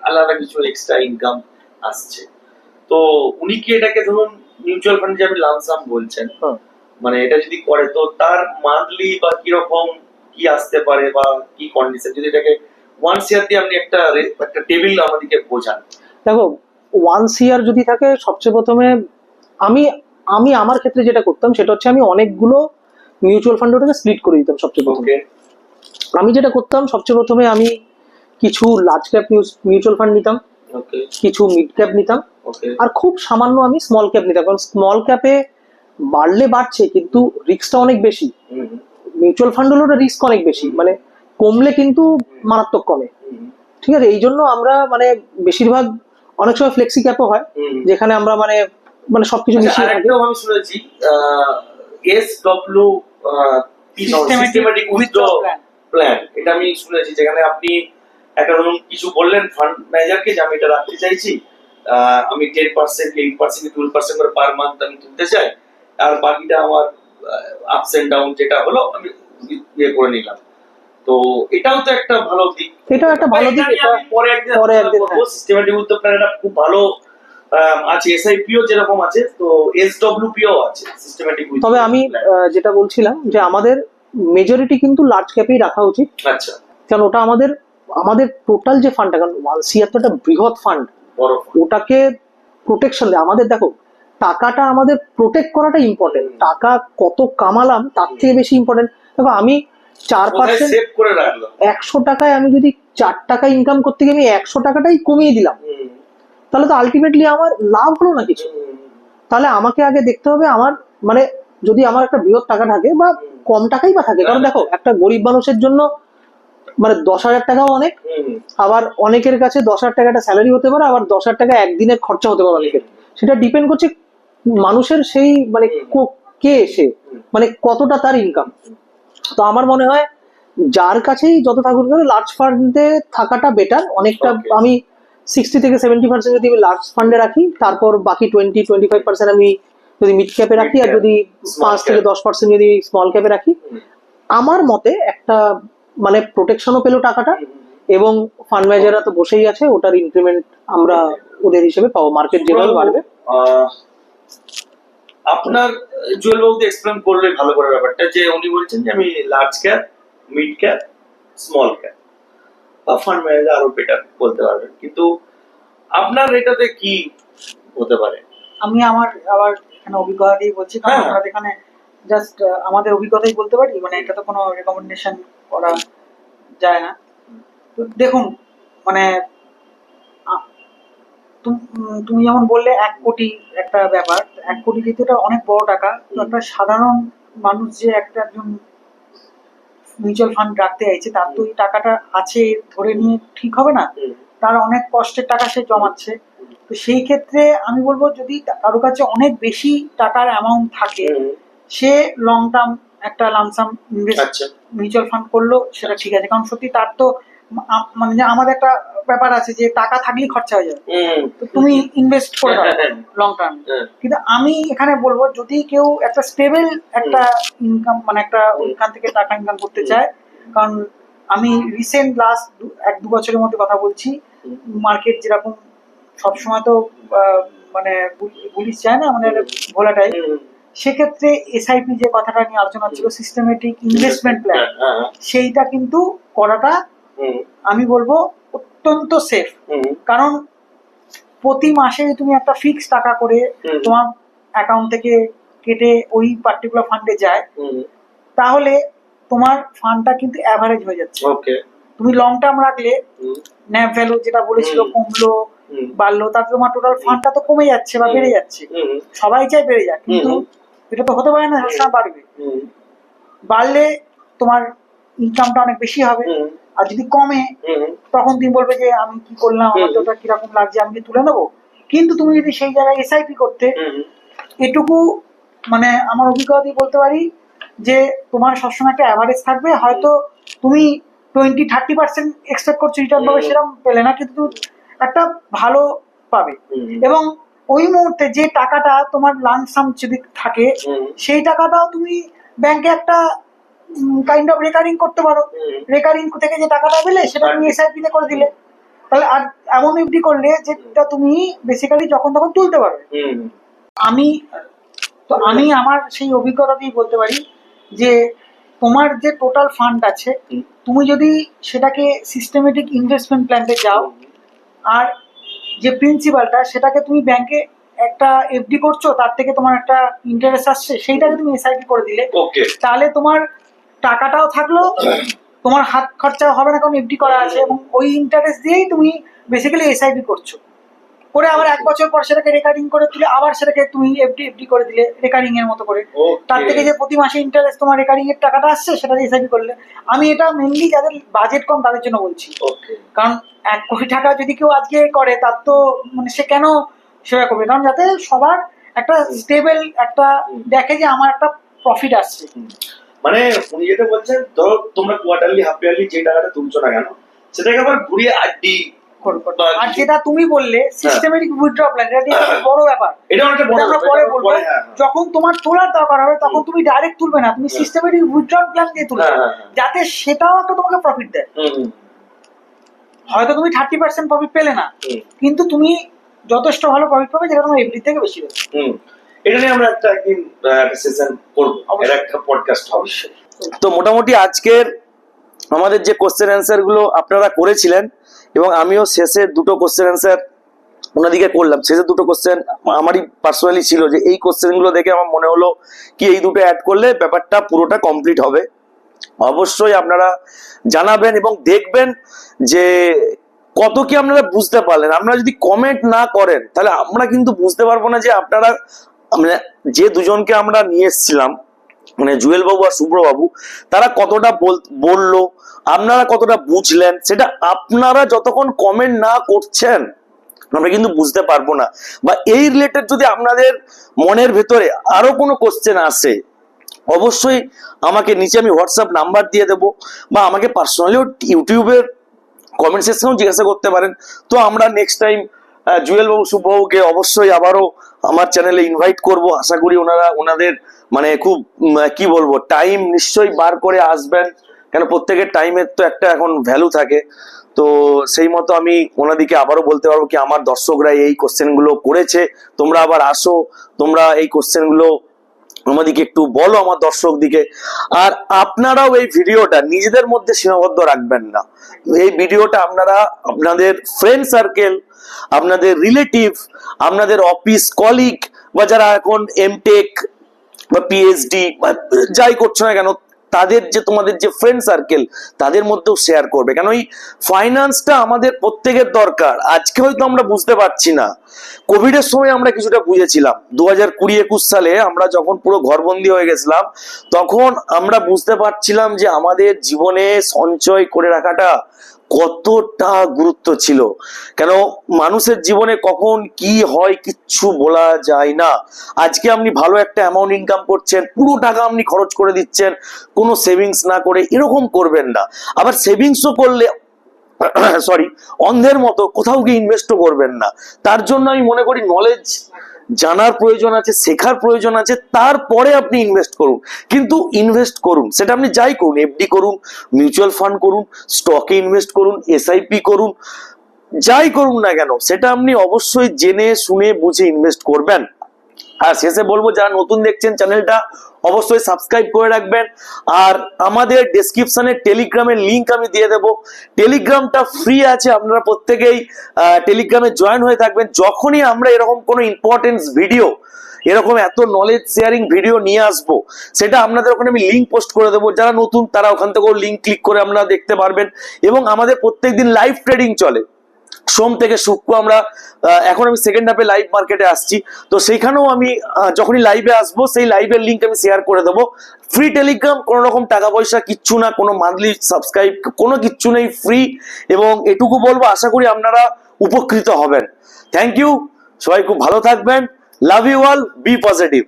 আলাদা কিছু এক্সট্রা ইনকাম আসছে, তো উনি কি এটাকে ধরুন মিউচুয়াল ফান্ড যে আপনি লামসাম বলছেন, মানে এটা যদি করে তো তার মান্থলি বা কিরকম কি আসতে পারে বা কি কন্ডিশন, যদি এটাকে 1 শেয়ার দিয়ে আপনি একটা টেবিল আমাদেরকে বোঝান। দেখো, 1 শেয়ার যদি থাকে, সবচেয়ে প্রথমে আমি আমি আমার ক্ষেত্রে যেটা করতাম সেটা হচ্ছে আমি অনেকগুলো মিউচুয়াল ফান্ড ওটাকে স্প্লিট করে দিতাম। সবচেয়ে প্রথমে আমি যেটা করতাম, সবচেয়ে প্রথমে আমি কিছু লার্জ ক্যাপ মিউচুয়াল ফান্ড নিতাম, কিছু মিড ক্যাপ নিতাম, আর খুব সামান্য আমি স্মল ক্যাপ নিতাম। কারণ স্মল ক্যাপে বাড়লে বাড়ছে কিন্তু রিস্কটা অনেক বেশি, মিউচুয়াল ফান্ড হলো রিস্ক অনেক বেশি, মানে কমলে কিন্তু মারাত্মক কমে। ঠিক আছে, এই জন্য আমরা মানে বেশিরভাগ অনেক সময় ফ্লেক্সি ক্যাপও হয় যেখানে আমরা মানে মানে সবকিছু মিশিয়ে থাকি। আমি শুনেছি এসডব্লিউ সিস্টেমেটিক উইথড্র প্ল্যান, এটা আমি শুনেছি, যেখানে আপনি একটা ধরুন কিছু বললেন ফান্ড ম্যানেজারকে যে আমি এটা রাখতে চাইছি, আমি 10%, 8%, 12% করে পার মান্থ আমি তুলতে চাই, আর বাকিটা আমার আপস এন্ড ডাউন যেটা হলো আমি ইয়ে করে নিলাম। তো এটাও তো একটা ভালো দিক, এটাও একটা ভালো দিক। এটা পরে একদিন সিস্টেমেটিক উইথড্র প্ল্যান এটা খুব ভালো আছে, এসআইপিও যেরকম আছে, তো এসডব্লিউপিও আছে সিস্টেমেটিক। তবে আমি যেটা বলছিলাম যে আমাদের মেজরিটি কিন্তু লার্জ ক্যাপেই রাখা উচিত। আচ্ছা, কারণ ওটা আমাদের আমাদের টোটাল যে ফান্ডটা, কারণ 1 শেয়ার তো একটা বৃহৎ ফান্ড, ওটাকে প্রোটেকশন দেয় আমাদের। দেখো, টাকাটা আমাদের প্রোটেক্ট করাটা ইম্পর্টেন্ট, টাকা কত কামালাম তার থেকে বেশি ইম্পর্টেন্ট। দেখো, আমি 4% 100 টাকায় আমি যদি 4 টাকা ইনকাম করতে গিয়ে আমি 100 টাকাটাই কমিয়ে দিলাম, তাহলে তো আলটিমেটলি আমার লাভ হলো না কিছু। তাহলে আমাকে আগে দেখতে হবে আমার মানে যদি আমার একটা বৃহৎ টাকা থাকে বা কম টাকাই বা থাকে, কারণ দেখো একটা গরিব মানুষের জন্য মানে 10,000 টাকাও অনেক, আবার অনেকের কাছে 10,000 টাকাটা স্যালারি হতে পারে, আবার 10,000 টাকা একদিনের খরচা হতে পারে অনেকের। সেটা ডিপেন্ড করছে মানুষের সেই মানে কে এসে মানে কতটা তার ইনকাম। তো আমার মনে হয় যার কাছেই যত থাকুক করে লার্জ ফান্ডে থাকাটা বেটার অনেকটা। আমি 60 থেকে 70% যদি আমি লার্জ ফান্ডে রাখি, তারপর বাকি 20-25% আমি যদি মিড ক্যাপে রাখি, আর যদি 5 থেকে 10% যদি স্মল ক্যাপে রাখি, আমার মতে একটা মানে প্রোটেকশনও পেলো টাকাটা, এবং ফান্ড ম্যানেজাররা তো বসেই আছে, ওটার ইনক্রিমেন্ট আমরা ওদের হিসেবে পাবো, মার্কেট যেভাবে বাড়বে। আপনার জুয়েল বাবু এক্সপ্লেন করলে ভালো করে ব্যাপারটা, যে উনি বলছেন যে আমি large cap, mid cap, small cap বা ফান্ড ম্যানেজার আরো বেটার বলতে পারবেন, কিন্তু আপনার এটাতে কি হতে পারে? আমি আমার আবার এখানে অভিজ্ঞতা দিয়ে বলছি, কারণ আমরা এখানে জাস্ট আমাদের অভিজ্ঞতাই বলতে পারি, মানে এটা তো কোনো রেকমেন্ডেশন করা যায় না। তো দেখুন, মানে তুমি যেমন বললে 1 কোটি একটা ব্যাপার, 1 কোটি কিন্তু এটা অনেক বড় টাকা। তো একটা সাধারণ মানুষ যে একজন মিউচুয়াল ফান্ড রাখতে চাইছে, তার তো এই টাকাটা আছে ধরে নিয়ে ঠিক হবে না, তার অনেক কষ্টের টাকা সে জমাচ্ছে। তো সেই ক্ষেত্রে আমি বলবো যদি কারো কাছে অনেক বেশি টাকার অ্যামাউন্ট থাকে, সে লং টার্ম একটা লামসাম ইনভেস্ট মিউচুয়াল ফান্ড করলো সেটা ঠিক আছে, কারণ সত্যি তার তো মানে যে আমাদের একটা ব্যাপার আছে যে টাকা থাকলেই খরচা হয়ে যাবে, তো তুমি ইনভেস্ট করে দাও লং টার্ম। কিন্তু আমি এখানে বলবো যদি কেউ একটা স্টেবল একটা ইনকাম মানে একটা ওইখান থেকে টাকা ইনকাম করতে চায়, কারণ আমি রিসেন্ট লাস্ট 1-2 বছরের মধ্যে কথা বলছি, মার্কেট যেরকম সবসময় তো মানে পুলিশ যায় না, মানে ভোলাটাইল, সেক্ষেত্রে এসআইপি যে কথাটা নিয়ে আলোচনা ছিল, সিস্টেমেটিক ইনভেস্টমেন্ট প্ল্যান, সেইটা কিন্তু করাটা আমি বলবো অত্যন্ত সেফ। কারণ প্রতি মাসে তুমি একটা ফিক্স টাকা করে তোমার অ্যাকাউন্ট থেকে কেটে ওই পার্টিকুলার ফান্ডে যায়, তাহলে তোমার ফান্ডটা কিন্তু অ্যাভারেজ হয়ে যাচ্ছে। তুমি লং টার্ম রাখলে ন্যাপ ভ্যালু যেটা বলেছিল কমলো বাড়লো, তাতে তোমার টোটাল ফান্ডটা তো কমে যাচ্ছে বা বেড়ে যাচ্ছে, সবাই চাই বেড়ে যায়, কিন্তু এটা তো হতে পারে না সবসময় বাড়বে। বাড়লে তোমার ইনকামটা অনেক বেশি হবে, আর যদি কমে তখন তুমি বলবে যে আমি কি করলাম, আমার তো ওটা কিরকম লাগছে, আমি কি তুলে নেবো। কিন্তু তুমি যদি সেই জায়গায় এসআইপি করতে, এটুকু মানে আমার অভিজ্ঞতা দিয়ে বলতে পারি যে তোমার সবসময় একটা অ্যাভারেজ থাকবে। হয়তো তুমি 20-30% এক্সপেক্ট করছো রিটার্ন পাবে, সেরকম পেলে না, কিন্তু একটা ভালো পাবে। এবং ওই মুহূর্তে যে টাকাটা তোমার লামসাম যদি থাকে, সেই টাকাটাও তুমি ব্যাংকে একটা কাইন্ড অফ রেকারিং করতে পারো। রেকারিং থেকে যে টাকাটা পেলে সেটা তুমি এসআইপি তে করে দিলে, তাহলে আর এমন এফডি করলে যেটা তুমি বেসিক্যালি যখন তখন তুলতে পারবে। আমি আমার সেই অভিজ্ঞতা দিয়ে বলতে পারি যে তোমার যে টোটাল ফান্ড আছে, তুমি যদি সেটাকে সিস্টেমেটিক ইনভেস্টমেন্ট প্ল্যানে যাও, আর যে প্রিন্সিপালটা সেটাকে তুমি ব্যাংকে একটা এফডি করছো, তার থেকে তোমার একটা ইন্টারেস্ট আসছে, সেইটাকে তুমি এসআইপি করে দিলে, তাহলে তোমার টাকাটাও থাকলো, তোমার হাত খরচা হবে না, কারণ এফডি করা আছে, এবং ওই ইন্টারেস্ট দিয়েই তুমি বেসিক্যালি এসআইপি করছো, করে আবার 1 বছর পর সেটাকে রেকারিং করে তুলে আবার সেটাকে তুমি এফডি করে দিলে রেকারিং এর মতো করে। তার থেকে যে প্রতি মাসে ইন্টারেস্ট তোমার রেকারিং এর টাকাটা আসছে সেটা দিয়ে এসআইপি করলে। আমি এটা মেনলি যাদের বাজেট কম তাদের জন্য বলছি, কারণ 1 কোটি টাকা যদি কেউ আজকে করে, তার তো মানে সে কেন সেবা করবে, কারণ যাতে সবার একটা স্টেবল একটা দেখে যে আমার একটা প্রফিট আসছে। মানে উনি যেটা বলছেন, ধরো তোমরা কোয়ার্টারলি হাফ ইয়ারলি যে টাকাটা তুলছো না কেন, সেটাকে আবার ঘুরিয়ে আরডি, আর যেটা তুমি বললে সিস্টেমেটিক উইথড্র প্ল্যান, এটা বড় ব্যাপার, এটা অনেকটা বড় আমরা পরে বলবো। যখন তোমার তোলার দরকার হবে তখন তুমি ডাইরেক্ট তুলবে না, তুমি সিস্টেমেটিক উইথড্র প্ল্যান দিয়ে তুলবে, যাতে সেটাও একটা তোমাকে প্রফিট দেয়। হয়তো তুমি 30% প্রফিট পেলে না, কিন্তু তুমি যথেষ্ট ভালো প্রফিট পাবে, যেটা তোমার এফডি থেকে বেশি হবে। এটা নিয়ে আমরা একদিন একটা সেশন করব, এটা একটা পডকাস্ট হবে। তো মোটামুটি আজকের আমাদের যে কোশ্চেন অ্যান্সার গুলো আপনারা করেছিলেন, এবং আমিও শেষে 2টো কোশ্চেন অ্যান্সার ওনাদিকে করলাম। শেষে 2টো কোশ্চেন আমারই পার্সোনালি ছিল, যে এই কোশ্চেন গুলো দেখে আমার মনে হলো কি এই 2টো অ্যাড করলে ব্যাপারটা পুরোটা কমপ্লিট হবে। অবশ্যই আপনারা জানাবেন এবং দেখবেন যে কত কি আপনারা বুঝতে পারলেন। আপনারা যদি কমেন্ট না করেন তাহলে আমরা কিন্তু বুঝতে পারবো না যে আপনারা, মানে যে দুজনকে আমরা নিয়ে এসেছিলাম, মানে জুয়েল বাবু আর শুভ্র বাবু, তারা কতটা বললো, আপনারা কতটা বুঝলেন, সেটা আপনারা যতক্ষণ কমেন্ট না করছেন আমরা কিন্তু বুঝতে পারবো না। বা এই রিলেটেড যদি আপনাদের মনের ভেতরে আরো কোনো কোশ্চেন আসে, অবশ্যই আমাকে নিচে আমি হোয়াটসঅ্যাপ নাম্বার দিয়ে দেবো, বা আমাকে পার্সোনালিও ইউটিউবের কমেন্ট সেকশনেও জিজ্ঞাসা করতে পারেন। তো আমরা নেক্সট টাইম জুয়েল বাবু শুভবাবুকে অবশ্যই আবারও আমার চ্যানেলে ইনভাইট করব। আশা করি ওনাদের মানে খুব কি বলবো, টাইম নিশ্চয়ই বার করে আসবেন, কেন প্রত্যেকের টাইমের তো একটা এখন ভ্যালু থাকে। তো সেই মতো আমি ওনাদিকে আবারও বলতে পারবো কি আমার দর্শকরা এই কোশ্চেন গুলো করেছে, তোমরা আবার আসো, তোমরা এই কোশ্চেন গুলো আমাদেরকে একটু বলো আমার দর্শক দিকে। আর আপনারাও এই ভিডিওটা নিজেদের মধ্যে সীমাবদ্ধ রাখবেন না, এই ভিডিওটা আপনারা আপনাদের ফ্রেন্ড সার্কেল, আপনাদের রিলেটিভ, আপনাদের অফিস কলিগ, বা যারা এখন এমটেক বা পিএইচডি বা যাই করছো না কেন, তাদের যে তোমাদের যে ফ্রেন্ড সার্কেল তাদের মধ্যেও শেয়ার করবে, কেন এই ফাইন্যান্সটা আমাদের প্রত্যেকের দরকার। আজকে হয়তো আমরা বুঝতে পারছি না, কোভিডের সময় আমরা কিছুটা বুঝেছিলাম। 2020-21 সালে আমরা যখন পুরো ঘরবন্দি হয়ে গেছিলাম, তখন আমরা বুঝতে পারছিলাম যে আমাদের জীবনে সঞ্চয় করে রাখাটা কতটা গুরুত্ব ছিল। কেন মানুষের জীবনে কখন কি হয় কিচ্ছু বলা যায় না। আজকে আপনি ভালো একটা অ্যামাউন্ট ইনকাম করছেন, পুরো টাকা আপনি খরচ করে দিচ্ছেন কোনো সেভিংস না করে, এরকম করবেন না। আবার সেভিংসও করলে সরি অন্ধের মতো কোথাও গিয়ে ইনভেস্টও করবেন না। তার জন্য আমি মনে করি নলেজ জানার প্রয়োজন আছে, শেখার প্রয়োজন আছে, তারপরে আপনি ইনভেস্ট করুন। কিন্তু ইনভেস্ট করুন, সেটা আপনি যাই করুন, এফডি করুন, মিউচুয়াল ফান্ড করুন, স্টকে ইনভেস্ট করুন, এসআইপি করুন, যাই করুন না কেন সেটা আপনি অবশ্যই জেনে শুনে বুঝে ইনভেস্ট করবেন। আর শেষে বলবো, যারা নতুন দেখছেন চ্যানেলটা অবশ্যই সাবস্ক্রাইব করে রাখবেন। আর আমাদের ডেসক্রিপশনে টেলিগ্রামের লিংক আমি দিয়ে দেবো। টেলিগ্রামটা ফ্রি আছে, আপনারা প্রত্যেকেই টেলিগ্রামে জয়েন হয়ে থাকবেন। যখনই আমরা এরকম কোনো ইম্পর্টেন্স ভিডিও, এরকম এত নলেজ শেয়ারিং ভিডিও নিয়ে আসবো, সেটা আপনাদের ওখানে আমি লিঙ্ক পোস্ট করে দেবো। যারা নতুন তারা ওখান থেকেও লিঙ্ক ক্লিক করে আপনারা দেখতে পারবেন। এবং আমাদের প্রত্যেকদিন লাইভ ট্রেডিং চলে, সোম থেকে শুক্র। আমরা এখন আমি সেকেন্ড হাফে লাইভ মার্কেটে আসছি, তো সেইখানেও আমি যখনই লাইভে আসবো সেই লাইভের লিঙ্ক আমি শেয়ার করে দেবো। ফ্রি টেলিগ্রাম, কোনো রকম টাকা পয়সা কিচ্ছু না, কোনো মান্থলি সাবস্ক্রাইব কোনো কিচ্ছু নেই, ফ্রি। এবং এটুকু বলবো, আশা করি আপনারা উপকৃত হবেন। থ্যাংক ইউ, সবাই খুব ভালো থাকবেন। Love you all, be positive.